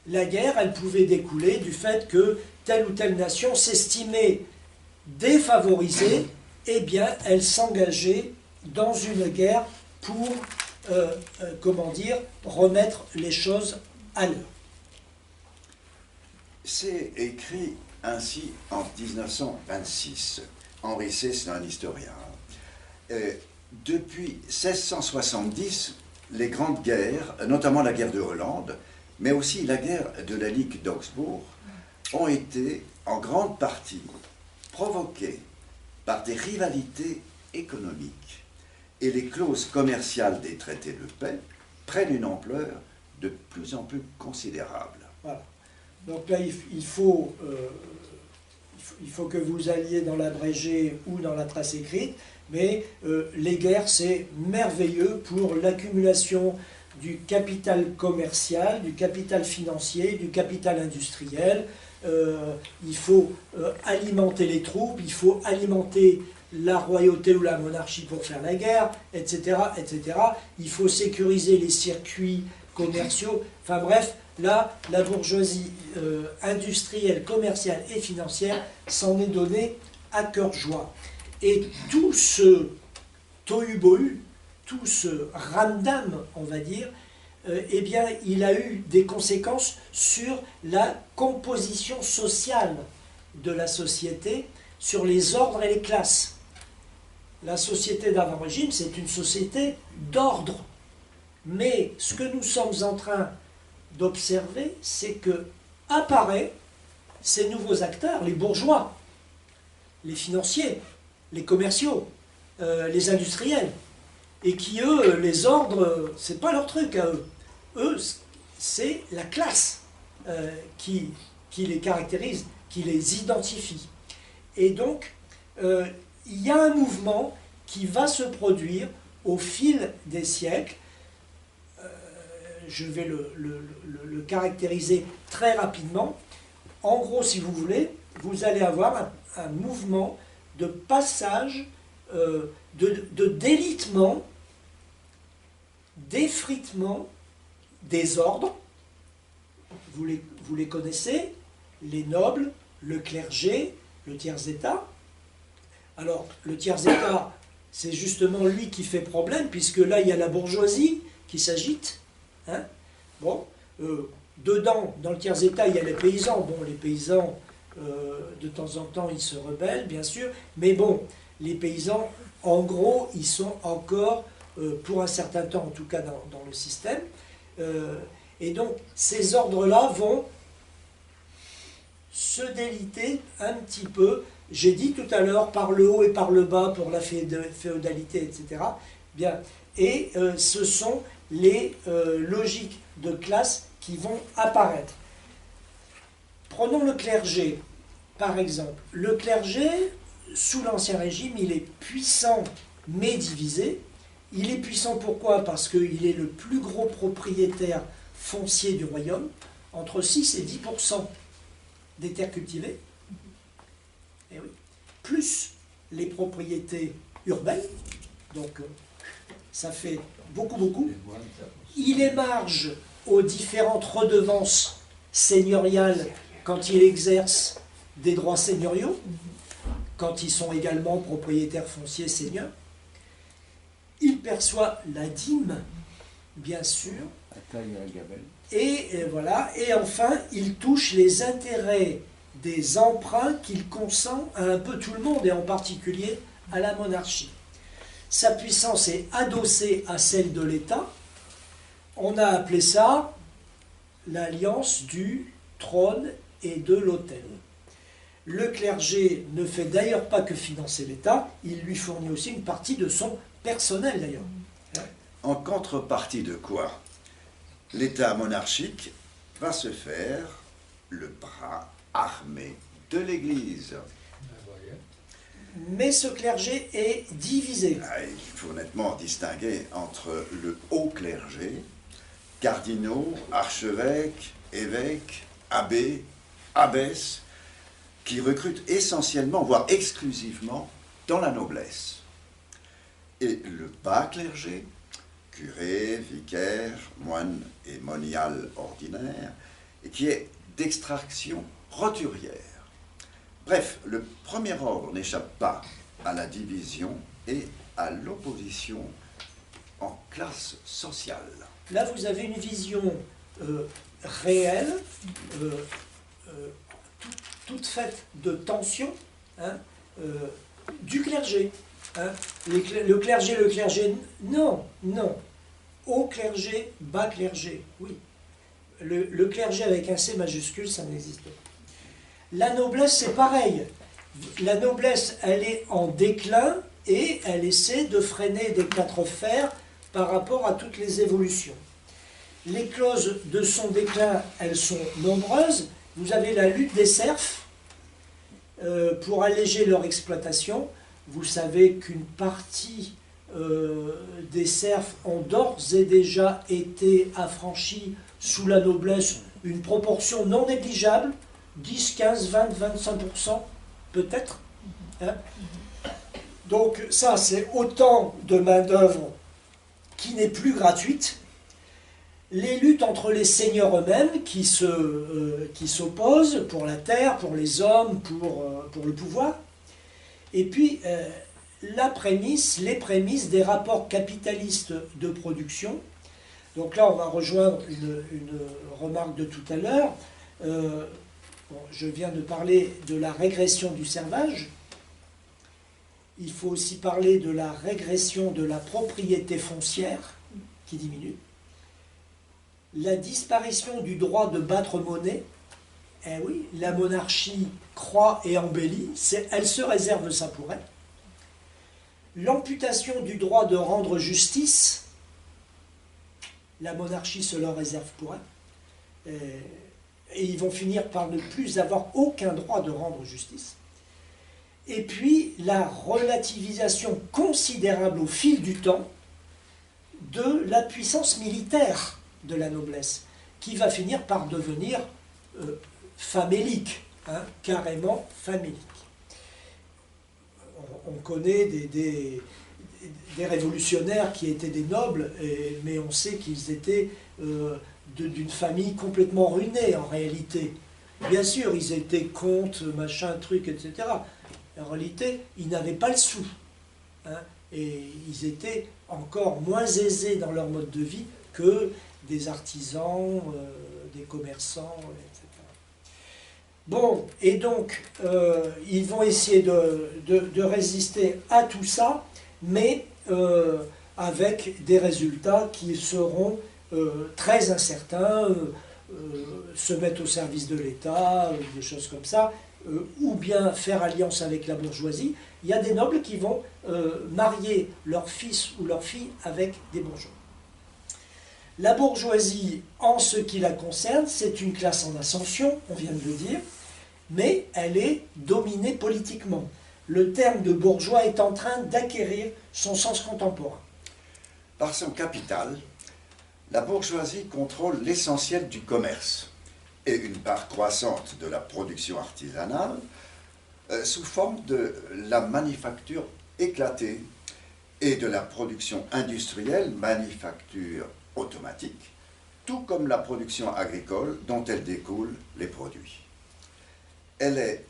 la guerre, elle pouvait découler du fait que telle ou telle nation s'estimait défavorisée, eh bien, elle s'engageait dans une guerre pour, remettre les choses à l'heure. C'est écrit ainsi en 1926. Henri C., c'est un historien. Depuis 1670, les grandes guerres, notamment la guerre de Hollande, mais aussi la guerre de la Ligue d'Augsbourg, ont été en grande partie provoquées par des rivalités économiques. Et les clauses commerciales des traités de paix prennent une ampleur de plus en plus considérable. Voilà. Donc là, il faut que vous alliez dans l'abrégé ou dans la trace écrite, mais les guerres, c'est merveilleux pour l'accumulation du capital commercial, du capital financier, du capital industriel. Il faut alimenter les troupes, il faut alimenter la royauté ou la monarchie pour faire la guerre, etc., etc. Il faut sécuriser les circuits commerciaux. Enfin bref, là, la bourgeoisie industrielle, commerciale et financière s'en est donnée à cœur joie. Et tout ce tohu-bohu, tout ce ramdam, on va dire, eh bien, il a eu des conséquences sur la composition sociale de la société, sur les ordres et les classes. La société d'avant-régime, c'est une société d'ordre. Mais ce que nous sommes en train d'observer, c'est que apparaissent ces nouveaux acteurs, les bourgeois, les financiers, les commerciaux, les industriels, et qui, eux, les ordres, c'est pas leur truc à eux. Eux, c'est la classe qui les caractérise, qui les identifie. Et donc, il y a un mouvement qui va se produire au fil des siècles. Je vais le caractériser très rapidement. En gros, si vous voulez, vous allez avoir un mouvement de passage, de délitement d'effritement des ordres. Vous les connaissez, les nobles, le clergé, le tiers-état. Alors, le tiers-état, c'est justement lui qui fait problème, puisque là, il y a la bourgeoisie qui s'agite. Hein. Bon, dedans, dans le tiers-état, il y a les paysans. Bon, les paysans, de temps en temps, ils se rebellent, bien sûr. Mais bon, les paysans, en gros, ils sont encore, pour un certain temps, en tout cas dans le système. Et donc, ces ordres-là vont se déliter un petit peu. J'ai dit tout à l'heure, par le haut et par le bas, pour la féodalité, etc. Bien. Et ce sont les logiques de classe qui vont apparaître. Prenons le clergé, par exemple. Le clergé, sous l'Ancien Régime, il est puissant, mais divisé. Il est puissant pourquoi? Parce qu'il est le plus gros propriétaire foncier du royaume, entre 6 et 10% des terres cultivées. Et oui. Plus les propriétés urbaines, donc ça fait beaucoup. Il émarge aux différentes redevances seigneuriales quand il exerce des droits seigneuriaux, quand ils sont également propriétaires fonciers seigneurs. Il perçoit la dîme, bien sûr. La taille et la gabelle. Et voilà. Et enfin, il touche les intérêts des emprunts qu'il consent à un peu tout le monde, et en particulier à la monarchie. Sa puissance est adossée à celle de l'État. On a appelé ça l'alliance du trône et de l'autel. Le clergé ne fait d'ailleurs pas que financer l'État, il lui fournit aussi une partie de son personnel d'ailleurs. En contrepartie de quoi l'État monarchique va se faire le bras armé de l'Église. Mais ce clergé est divisé. Il faut nettement distinguer entre le haut clergé, cardinaux, archevêques, évêques, abbés, abbesses, qui recrutent essentiellement, voire exclusivement, dans la noblesse. Et le bas clergé, curé, vicaire, moine et monial ordinaire, et qui est d'extraction roturière. Bref, le premier ordre n'échappe pas à la division et à l'opposition en classe sociale. Là, vous avez une vision réelle, toute faite de tension, hein, du clergé. Hein. Le clergé, non. Haut clergé, bas clergé, oui. Le clergé avec un C majuscule, ça n'existe pas. La noblesse, c'est pareil. La noblesse, elle est en déclin et elle essaie de freiner des quatre fers par rapport à toutes les évolutions. Les causes de son déclin, elles sont nombreuses. Vous avez la lutte des serfs pour alléger leur exploitation. Vous savez qu'une partie des serfs ont d'ores et déjà été affranchis sous la noblesse, une proportion non négligeable, 10, 15, 20, 25%, peut-être. Hein. Donc ça, c'est autant de main-d'œuvre qui n'est plus gratuite. Les luttes entre les seigneurs eux-mêmes qui s'opposent pour la terre, pour les hommes, pour le pouvoir. Et puis, les prémices des rapports capitalistes de production. Donc là, on va rejoindre une remarque de tout à l'heure. Je viens de parler de la régression du servage. Il faut aussi parler de la régression de la propriété foncière qui diminue. La disparition du droit de battre monnaie. Eh oui, la monarchie croît et embellit, elle se réserve ça pour elle. L'amputation du droit de rendre justice, la monarchie se le réserve pour elle. Et ils vont finir par ne plus avoir aucun droit de rendre justice. Et puis la relativisation considérable au fil du temps de la puissance militaire de la noblesse, qui va finir par devenir famélique, hein, carrément famélique. On connaît des révolutionnaires qui étaient des nobles, mais on sait qu'ils étaient d'une famille complètement ruinée en réalité. Bien sûr, ils étaient comtes, machin, truc, etc. En réalité, ils n'avaient pas le sou. Hein, et ils étaient encore moins aisés dans leur mode de vie que des artisans, des commerçants, etc. Bon, et donc, ils vont essayer de résister à tout ça, mais avec des résultats qui seront très incertains, se mettre au service de l'État, des choses comme ça, ou bien faire alliance avec la bourgeoisie. Il y a des nobles qui vont marier leur fils ou leur fille avec des bourgeois. La bourgeoisie, en ce qui la concerne, c'est une classe en ascension, on vient de le dire, mais elle est dominée politiquement. Le terme de bourgeois est en train d'acquérir son sens contemporain. Par son capital, la bourgeoisie contrôle l'essentiel du commerce et une part croissante de la production artisanale sous forme de la manufacture éclatée et de la production industrielle, manufacture automatique, tout comme la production agricole dont elle découle les produits. Elle est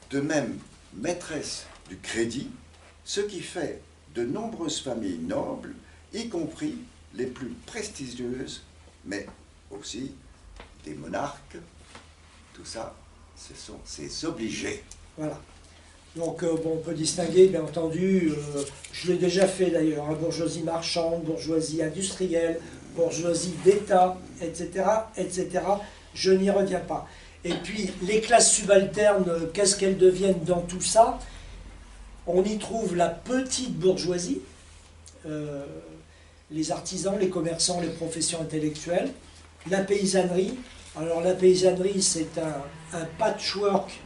de même maîtresse du crédit, ce qui fait de nombreuses familles nobles, y compris les plus prestigieuses, mais aussi des monarques. Tout ça, ce sont ses obligés. Voilà. Donc, bon, on peut distinguer, bien entendu, je l'ai déjà fait d'ailleurs, hein, bourgeoisie marchande, bourgeoisie industrielle, bourgeoisie d'État, etc., etc. Je n'y reviens pas. Et puis, les classes subalternes, qu'est-ce qu'elles deviennent dans tout ça? On y trouve la petite bourgeoisie, les artisans, les commerçants, les professions intellectuelles, la paysannerie. Alors, la paysannerie, c'est un patchwork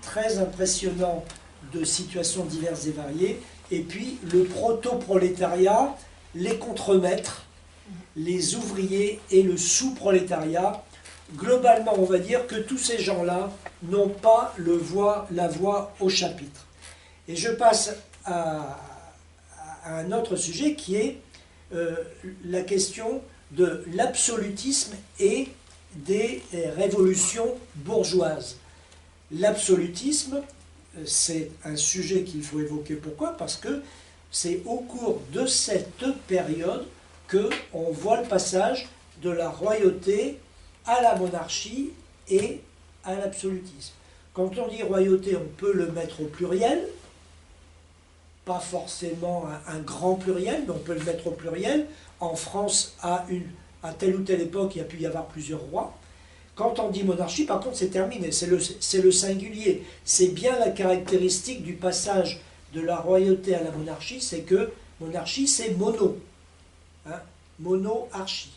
très impressionnant de situations diverses et variées. Et puis, le proto-prolétariat, les contremaîtres, les ouvriers et le sous-prolétariat. Globalement, on va dire que tous ces gens-là n'ont pas la voix au chapitre. Et je passe à un autre sujet qui est la question de l'absolutisme et des révolutions bourgeoises. L'absolutisme, c'est un sujet qu'il faut évoquer. Pourquoi? Parce que c'est au cours de cette période qu'on voit le passage de la royauté à la monarchie et à l'absolutisme. Quand on dit royauté, on peut le mettre au pluriel, pas forcément un grand pluriel, mais on peut le mettre au pluriel. En France, à telle ou telle époque, il y a pu y avoir plusieurs rois. Quand on dit monarchie, par contre, c'est terminé, c'est le singulier. C'est bien la caractéristique du passage de la royauté à la monarchie, c'est que monarchie, c'est mono. Hein, mono-archie.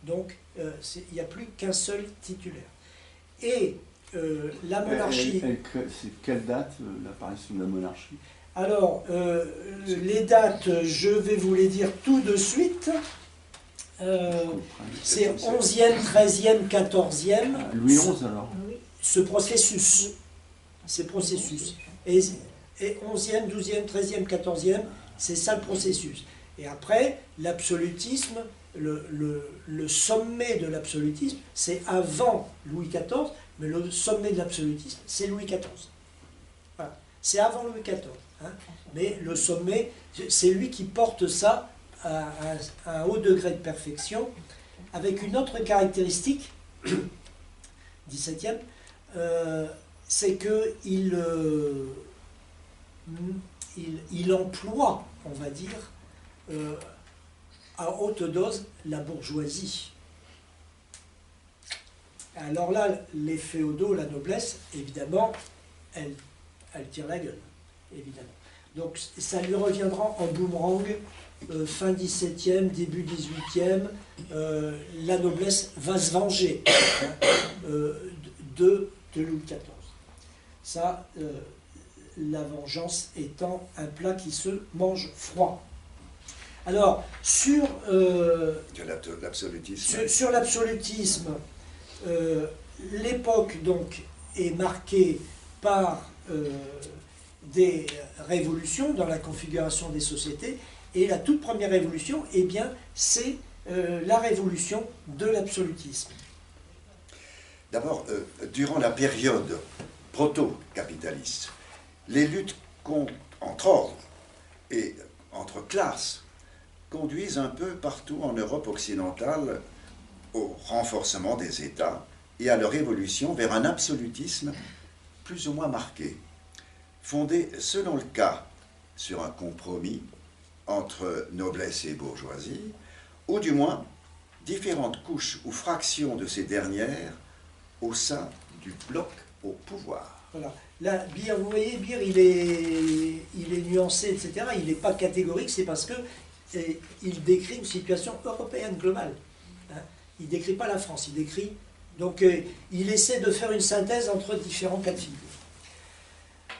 Donc, il n'y a plus qu'un seul titulaire. Et la monarchie... C'est quelle date l'apparition de la monarchie? Alors, les dates, je vais vous les dire tout de suite. C'est 11e, 13e, 14e. Louis XI alors? Ce processus. Ces processus. Et 11e, 12e, 13e, 14e, c'est ça le processus. Et après, l'absolutisme, le sommet de l'absolutisme, c'est avant Louis XIV, mais le sommet de l'absolutisme, c'est Louis XIV. Voilà. C'est avant Louis XIV. Hein. Mais le sommet, c'est lui qui porte ça à un haut degré de perfection, avec une autre caractéristique, 17e, c'est qu'il emploie, on va dire, à haute dose, la bourgeoisie. Alors là, les féodaux, la noblesse, évidemment, elle tire la gueule, évidemment. Donc ça lui reviendra en boomerang, fin 17e, début 18e, la noblesse va se venger de Louis XIV. Ça, la vengeance étant un plat qui se mange froid. Alors, sur l'absolutisme, l'époque donc est marquée par des révolutions dans la configuration des sociétés, Et la toute première révolution, eh bien, c'est la révolution de l'absolutisme. D'abord, durant la période proto-capitaliste, les luttes entre ordres et entre classes conduisent un peu partout en Europe occidentale au renforcement des États et à leur évolution vers un absolutisme plus ou moins marqué, fondé selon le cas sur un compromis entre noblesse et bourgeoisie, ou du moins différentes couches ou fractions de ces dernières au sein du bloc au pouvoir. Voilà. Là, Beer, vous voyez, Beer, il est nuancé, etc. Il n'est pas catégorique, c'est parce que il décrit une situation européenne globale. Hein. Il ne décrit pas la France, il décrit... Donc, il essaie de faire une synthèse entre différents cas de figure.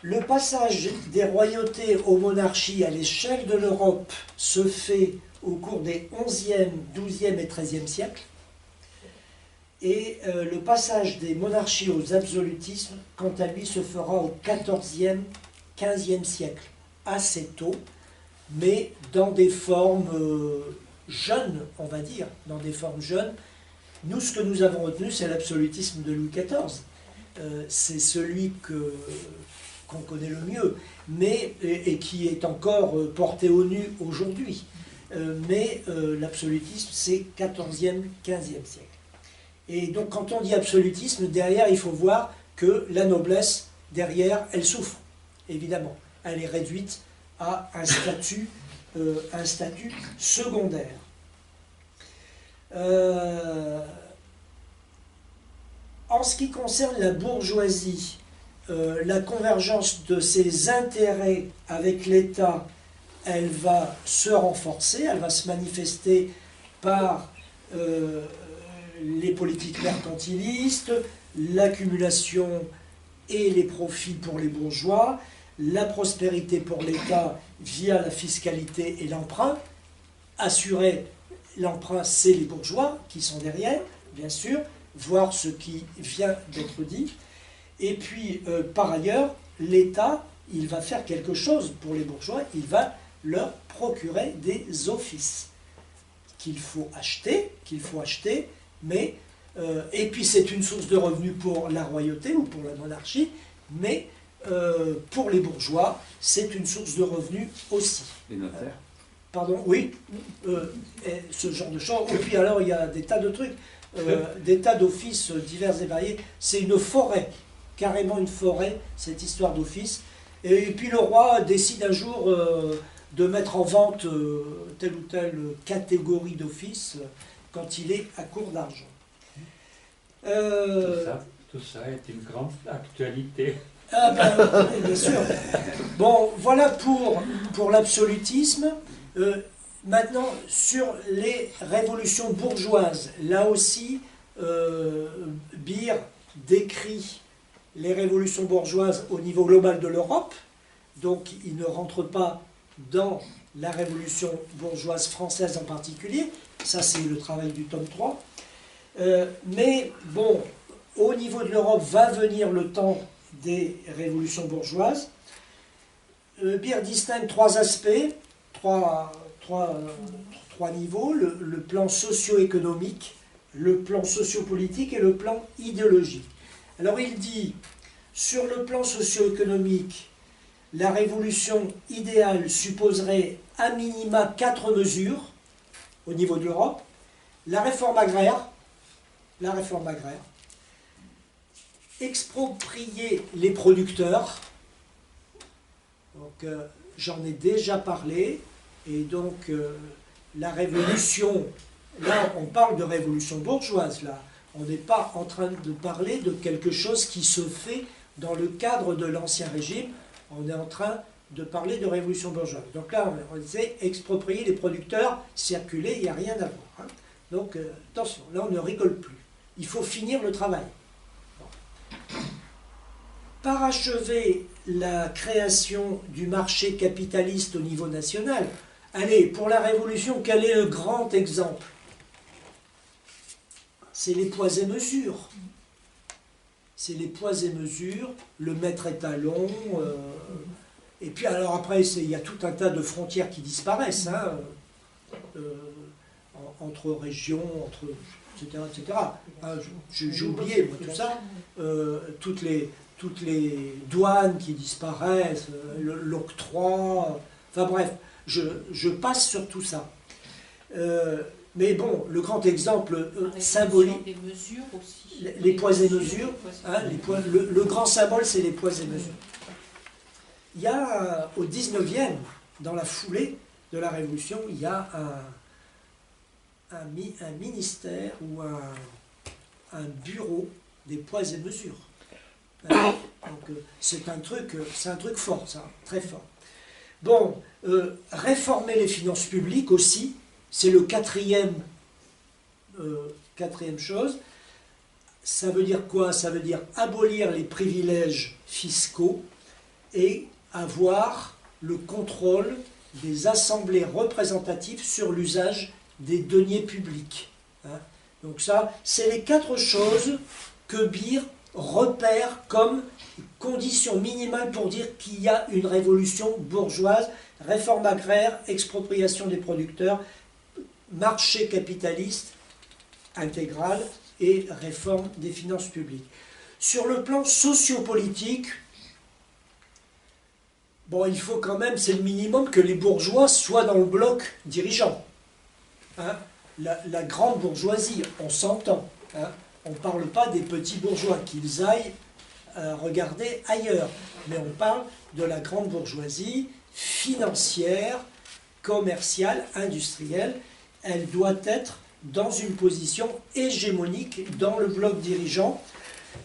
Le passage des royautés aux monarchies à l'échelle de l'Europe se fait au cours des 11e, 12e et 13e siècles. Et le passage des monarchies aux absolutismes, quant à lui, se fera au 14e, 15e siècle, assez tôt, mais dans des formes jeunes, on va dire, dans des formes jeunes. Nous, ce que nous avons retenu, c'est l'absolutisme de Louis XIV. C'est celui qu'on connaît le mieux, mais, et qui est encore porté au nu aujourd'hui. Mais l'absolutisme, c'est 14e, 15e siècle. Et donc, quand on dit absolutisme, derrière, il faut voir que la noblesse, derrière, elle souffre, évidemment. Elle est réduite à un statut secondaire. En ce qui concerne la bourgeoisie, la convergence de ses intérêts avec l'État, elle va se renforcer, elle va se manifester par les politiques mercantilistes, l'accumulation et les profits pour les bourgeois, la prospérité pour l'État via la fiscalité et l'emprunt. Assurer l'emprunt, c'est les bourgeois qui sont derrière, bien sûr, voir ce qui vient d'être dit. Et puis, par ailleurs, l'État, il va faire quelque chose pour les bourgeois, il va leur procurer des offices qu'il faut acheter, mais, et puis c'est une source de revenus pour la royauté ou pour la monarchie, mais pour les bourgeois, c'est une source de revenus aussi. Les notaires Pardon, oui, ce genre de choses. Et puis alors, il y a des tas de trucs, des tas d'offices divers et variés. C'est une forêt, carrément une forêt, cette histoire d'office. Et puis le roi décide un jour de mettre en vente telle ou telle catégorie d'offices quand il est à court d'argent. Tout ça est une grande actualité. Ah ben, bien sûr. Bon, voilà pour l'absolutisme. Maintenant, sur les révolutions bourgeoises, là aussi, Beer décrit les révolutions bourgeoises au niveau global de l'Europe, donc il ne rentre pas dans la révolution bourgeoise française en particulier, ça c'est le travail du tome 3, mais bon, au niveau de l'Europe va venir le temps des révolutions bourgeoises. Beer distingue trois aspects, trois niveaux, le plan socio-économique, le plan sociopolitique et le plan idéologique. Alors il dit, sur le plan socio-économique, la révolution idéale supposerait à minima 4 mesures au niveau de l'Europe. La réforme agraire, exproprier les producteurs, donc j'en ai déjà parlé, et donc la révolution, là on parle de révolution bourgeoise, là, on n'est pas en train de parler de quelque chose qui se fait dans le cadre de l'Ancien Régime, on est en train de parler de révolution bourgeoise. Donc là, on disait exproprier les producteurs, circuler, il n'y a rien à voir. Hein. Donc attention, là on ne rigole plus. Il faut finir le travail. Bon. Parachever la création du marché capitaliste au niveau national. Allez, pour la Révolution, quel est le grand exemple? C'est les poids et mesures. C'est les poids et mesures, le mètre étalon, Et puis alors après, il y a tout un tas de frontières qui disparaissent, hein, entre régions, entre, etc. etc. Hein, j'ai oublié moi, tout ça. Toutes les douanes qui disparaissent, l'octroi, enfin bref, je passe sur tout ça. Mais bon, le grand exemple symbolique, des mesures aussi. les poids et mesures, hein, le grand symbole, c'est les poids et mesures. Il y a, au 19e, dans la foulée de la Révolution, il y a un ministère ou un bureau des poids et mesures. Hein, donc c'est un truc fort, ça, très fort. Bon, réformer les finances publiques aussi, c'est le quatrième chose. Ça veut dire quoi? Ça veut dire abolir les privilèges fiscaux et avoir le contrôle des assemblées représentatives sur l'usage des deniers publics. Hein. Donc ça, c'est les 4 choses que Beer repère comme condition minimale pour dire qu'il y a une révolution bourgeoise, réforme agraire, expropriation des producteurs, marché capitaliste intégral et réforme des finances publiques. Sur le plan sociopolitique, bon, il faut quand même, c'est le minimum, que les bourgeois soient dans le bloc dirigeant. Hein, la grande bourgeoisie, on s'entend. Hein, on ne parle pas des petits bourgeois, qu'ils aillent regarder ailleurs. Mais on parle de la grande bourgeoisie financière, commerciale, industrielle. Elle doit être dans une position hégémonique dans le bloc dirigeant.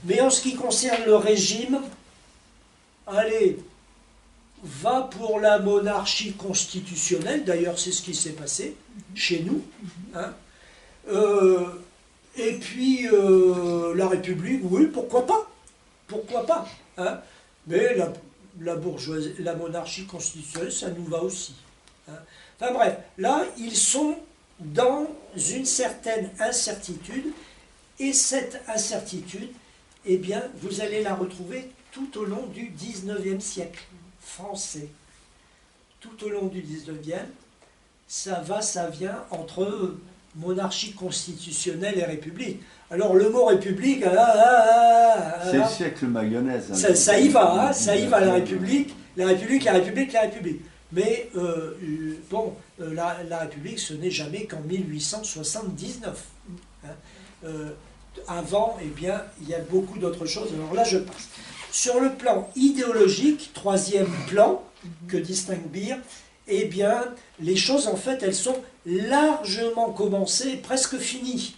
Mais en ce qui concerne le régime, allez, va pour la monarchie constitutionnelle, d'ailleurs c'est ce qui s'est passé chez nous, hein. Et puis la République, oui, pourquoi pas, hein. Mais la bourgeoisie, la monarchie constitutionnelle, ça nous va aussi, hein. Enfin bref, là ils sont dans une certaine incertitude, et cette incertitude, eh bien, vous allez la retrouver tout au long du 19e siècle français. Tout au long du 19e, ça va, ça vient entre monarchie constitutionnelle et république. Alors le mot république, c'est le siècle mayonnaise. Hein, ça y va, hein, ça y va, la République. Mais bon, la République, ce n'est jamais qu'en 1879. Hein. Avant, eh bien, il y a beaucoup d'autres choses. Alors là, je passe. Sur le plan idéologique, 3e plan que distingue Beer, eh bien, les choses, en fait, elles sont largement commencées, presque finies.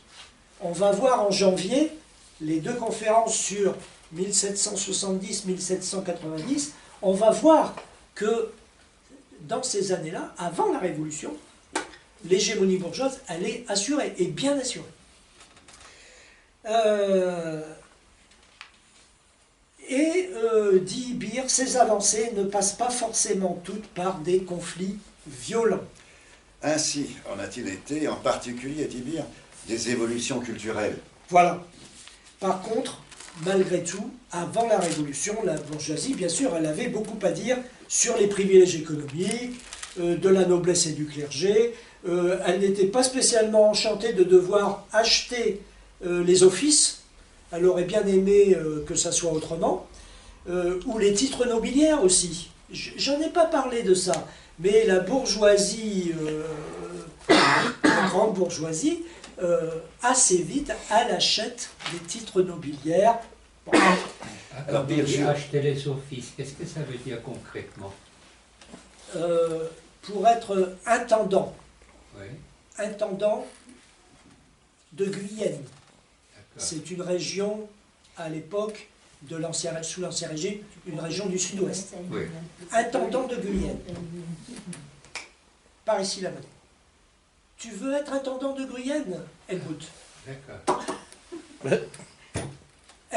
On va voir en janvier les 2 conférences sur 1770-1790. On va voir que dans ces années-là, avant la Révolution, l'hégémonie bourgeoise, elle est assurée, et bien assurée. Dit Beer, ces avancées ne passent pas forcément toutes par des conflits violents. Ainsi en a-t-il été, en particulier, dit Beer, des évolutions culturelles. Voilà. Par contre, malgré tout, avant la Révolution, la bourgeoisie, bien sûr, elle avait beaucoup à dire sur les privilèges économiques, de la noblesse et du clergé. Elle n'était pas spécialement enchantée de devoir acheter les offices. Elle aurait bien aimé que ça soit autrement. Ou les titres nobiliaires aussi. J'en ai pas parlé de ça. Mais la bourgeoisie, la grande bourgeoisie, assez vite, elle achète des titres nobiliaires. Bon. Alors, acheter les offices, qu'est-ce que ça veut dire concrètement? Pour être intendant. Oui. Intendant de Guyenne. C'est une région, à l'époque, sous l'Ancien Régime, une région du Sud-Ouest. Oui. Intendant de Guyenne. Par ici la monnaie. Tu veux être intendant de Guyenne? Écoute. D'accord.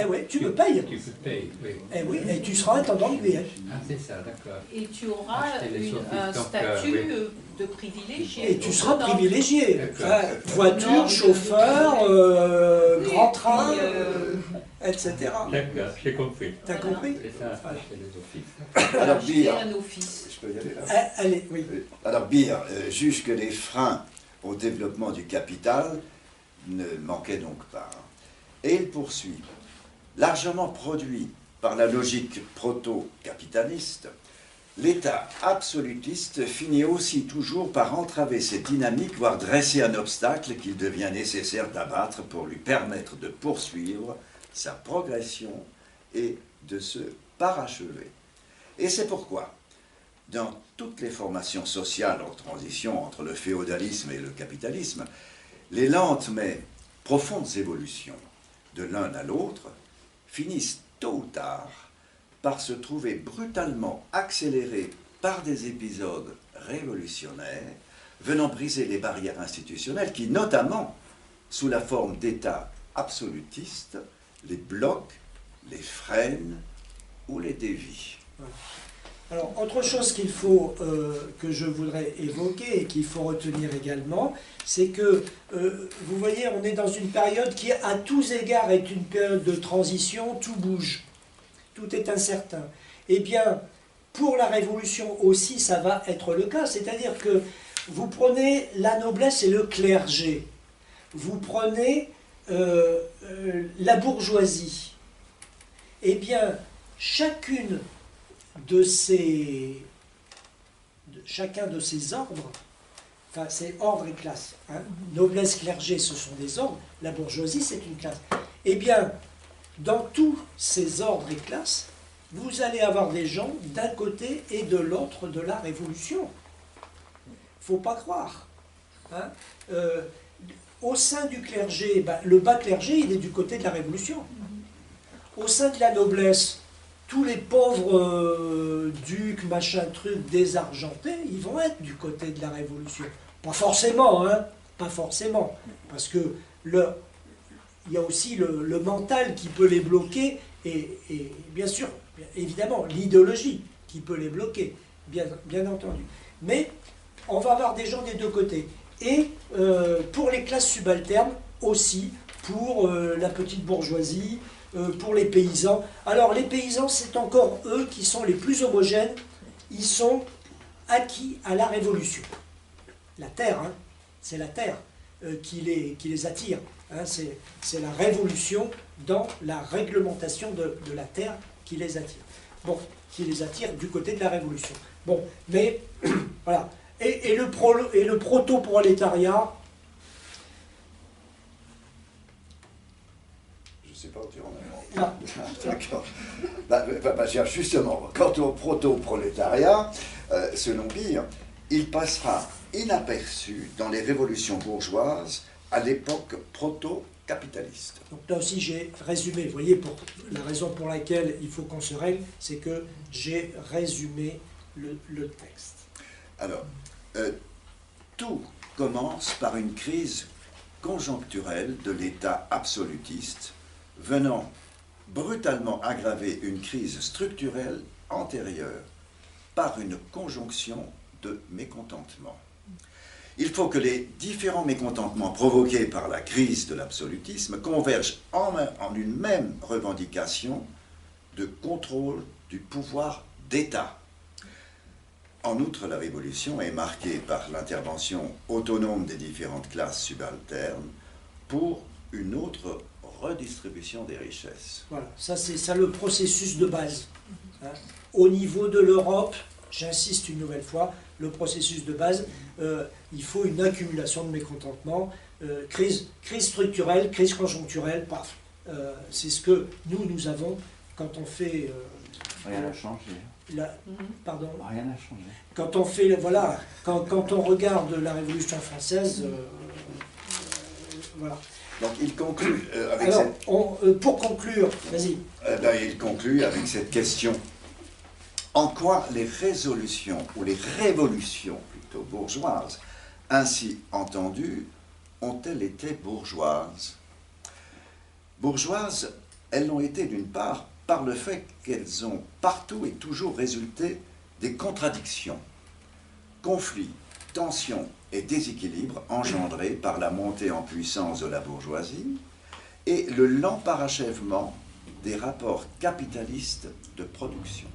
Eh oui, tu me payes. Tu me payes, oui. Eh oui, et tu seras intendant de Guyenne. Ah, c'est ça, d'accord. Et tu auras un Donc, statut oui. de privilégié. Et tu seras privilégié. D'accord. Voiture, chauffeur, grand train. etc. D'accord, j'ai compris. T'as compris? C'est ça, c'est les offices. Alors, Acheter Beer, un office. je peux y aller là. Allez, oui. Alors, Beer juge que les freins au développement du capital ne manquaient donc pas. Et il poursuit. Largement produit par la logique proto-capitaliste, l'État absolutiste finit aussi toujours par entraver cette dynamique, voire dresser un obstacle qu'il devient nécessaire d'abattre pour lui permettre de poursuivre sa progression et de se parachever. Et c'est pourquoi, dans toutes les formations sociales en transition entre le féodalisme et le capitalisme, les lentes mais profondes évolutions de l'un à l'autre finissent tôt ou tard par se trouver brutalement accélérées par des épisodes révolutionnaires venant briser les barrières institutionnelles qui, notamment sous la forme d'États absolutistes, les bloquent, les freinent ou les dévient. Alors, autre chose qu'il faut, que je voudrais évoquer et qu'il faut retenir également, c'est que, vous voyez, on est dans une période qui, à tous égards, est une période de transition, tout bouge, tout est incertain. Eh bien, pour la Révolution aussi, ça va être le cas, c'est-à-dire que vous prenez la noblesse et le clergé, vous prenez la bourgeoisie, eh bien, chacun de ces ordres, enfin c'est ordre et classe, hein, noblesse, clergé, ce sont des ordres, la bourgeoisie c'est une classe. Eh bien, dans tous ces ordres et classes, vous allez avoir des gens d'un côté et de l'autre de la Révolution. Faut pas croire. Hein. Au sein du clergé, ben, le bas clergé, il est du côté de la Révolution. Au sein de la noblesse, tous les pauvres ducs, machin truc, désargentés, ils vont être du côté de la Révolution. Pas forcément, hein, pas forcément. Parce que il y a aussi le mental qui peut les bloquer, et bien sûr, évidemment, l'idéologie qui peut les bloquer, bien entendu. Mais on va avoir des gens des deux côtés. Et pour les classes subalternes aussi, pour la petite bourgeoisie, pour les paysans. Alors les paysans, c'est encore eux qui sont les plus homogènes, ils sont acquis à la Révolution. La terre, hein, c'est la terre qui les attire. Hein, c'est la Révolution dans la réglementation de la terre qui les attire. Bon, qui les attire du côté de la Révolution. Bon, mais voilà. Et le proto-prolétariat, Je ne sais pas où tu en es. là, D'accord. Justement, quant au proto-prolétariat, selon Beer, il passera inaperçu dans les révolutions bourgeoises à l'époque proto-capitaliste. donc là aussi j'ai résumé, vous voyez, pour la raison pour laquelle il faut qu'on se règle, c'est que j'ai résumé le texte. Alors, tout commence par une crise conjoncturelle de l'État absolutiste, venant brutalement aggraver une crise structurelle antérieure par une conjonction de mécontentements. Il faut que les différents mécontentements provoqués par la crise de l'absolutisme convergent en une même revendication de contrôle du pouvoir d'État. En outre, la Révolution est marquée par l'intervention autonome des différentes classes subalternes pour une autre redistribution des richesses. Voilà, ça c'est ça le processus de base. Hein. Au niveau de l'Europe, j'insiste une nouvelle fois, le processus de base, il faut une accumulation de mécontentement, crise structurelle, crise conjoncturelle, paf. C'est ce que nous avons quand on fait... Rien n'a changé. Pardon. Rien n'a changé. Quand on fait, voilà, quand on regarde la Révolution française, voilà. Donc il conclut avec Alors, cette... pour conclure, vas-y. Il conclut avec cette question. En quoi les résolutions, ou les révolutions plutôt bourgeoises, ainsi entendues, ont-elles été bourgeoises? Bourgeoises, elles l'ont été d'une part par le fait qu'elles ont partout et toujours résulté des contradictions, conflits, tensions et déséquilibres engendrés par la montée en puissance de la bourgeoisie et le lent parachèvement des rapports capitalistes de production.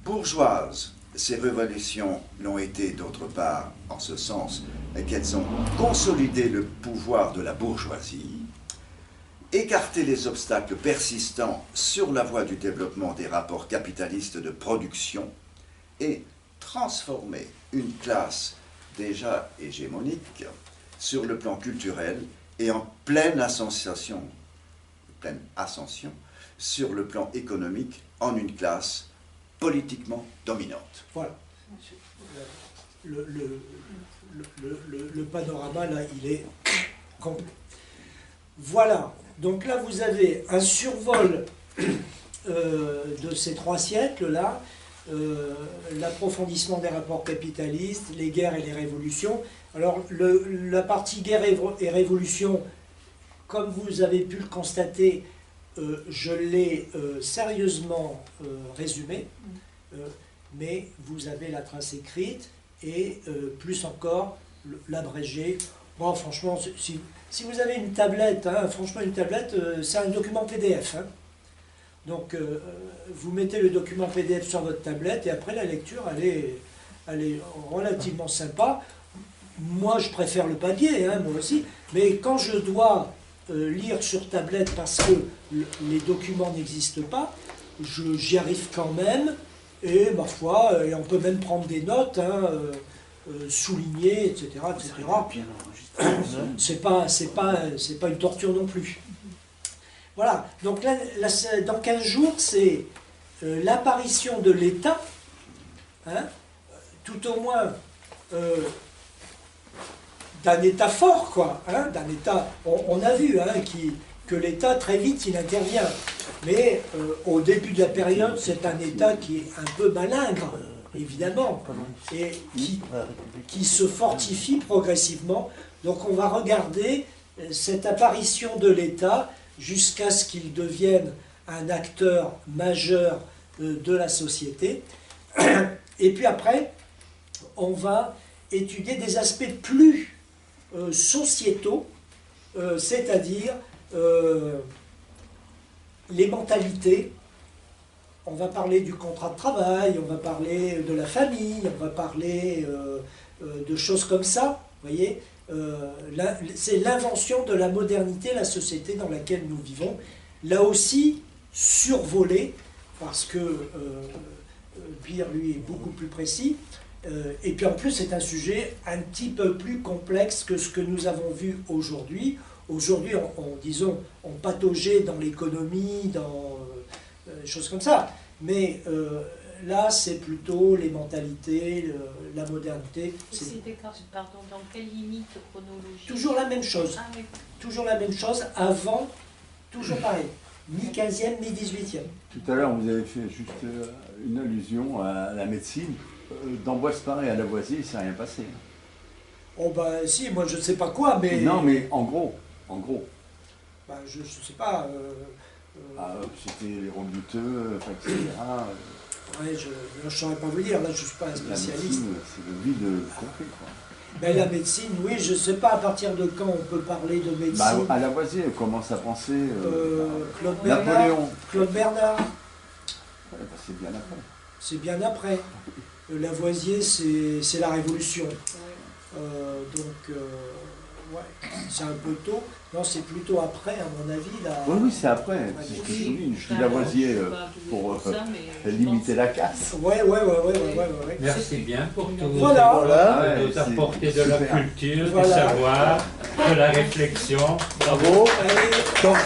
Bourgeoises, ces révolutions l'ont été d'autre part en ce sens qu'elles ont consolidé le pouvoir de la bourgeoisie, écarté les obstacles persistants sur la voie du développement des rapports capitalistes de production et transformé une classe déjà hégémonique sur le plan culturel et en pleine ascension sur le plan économique en une classe politiquement dominante. Voilà. Le panorama, là, il est complet. Voilà. Donc là, vous avez un survol de ces 3 siècles-là, l'approfondissement des rapports capitalistes, les guerres et les révolutions. Alors, la partie guerre et révolution, comme vous avez pu le constater, je l'ai sérieusement résumé, mais vous avez la trace écrite et plus encore l'abrégé. Bon, franchement, si vous avez une tablette, hein, franchement une tablette, c'est un document PDF. Hein. Donc vous mettez le document PDF sur votre tablette et après la lecture, elle est relativement sympa. Moi, je préfère le papier, hein, moi aussi, mais quand je dois lire sur tablette parce que les documents n'existent pas, j'y arrive quand même, et ma foi, et on peut même prendre des notes, hein, souligner, etc. C'est pas une torture non plus. Voilà, donc là, dans 15 jours, c'est l'apparition de l'État, hein, tout au moins d'un État fort, quoi, hein, d'un État, on a vu hein, que l'État, très vite, il intervient. Mais au début de la période, c'est un État qui est un peu malingre, évidemment, et qui se fortifie progressivement. Donc on va regarder cette apparition de l'État jusqu'à ce qu'il devienne un acteur majeur de la société. Et puis après, on va étudier des aspects plus sociétaux, c'est-à-dire les mentalités. On va parler du contrat de travail, on va parler de la famille, on va parler de choses comme ça, vous voyez. C'est l'invention de la modernité, la société dans laquelle nous vivons. Là aussi, survolé, parce que Pierre, lui, est beaucoup plus précis. Et puis en plus, c'est un sujet un petit peu plus complexe que ce que nous avons vu aujourd'hui. Aujourd'hui, on pataugeait dans l'économie, dans des choses comme ça. Mais là, c'est plutôt les mentalités, la modernité. Pardon, dans quelle limite chronologique? Toujours la même chose. Ah, oui. Toujours la même chose, avant, toujours pareil. Mi-15e, mi-18e. Tout à l'heure, vous avez fait juste une allusion à la médecine. D'Amboise-Paré à Lavoisier, il ne s'est rien passé. Oh bah si, moi je ne sais pas quoi, mais... Non, mais en gros. Bah, je ne sais pas... c'était les rebuteux, etc. Ouais, je ne saurais pas vous dire, là je ne suis pas un spécialiste. C'est le vide complet, quoi. Ben, la médecine, oui, je ne sais pas à partir de quand on peut parler de médecine. Bah, à Lavoisier, on commence à penser... Claude Bernard. Napoléon. Claude Bernard. Ouais, bah, c'est bien après. C'est bien après. Lavoisier, c'est la Révolution. Donc, ouais, c'est un peu tôt. Non, c'est plutôt après, à mon avis. Oui, c'est après. C'est ce que je dis. Je dis Lavoisier pour limiter la casse. Ouais. Merci bien pour tout. Voilà. Nous apporter de la super. culture, Voilà. du savoir, de la réflexion. Bravo. Allez. Donc,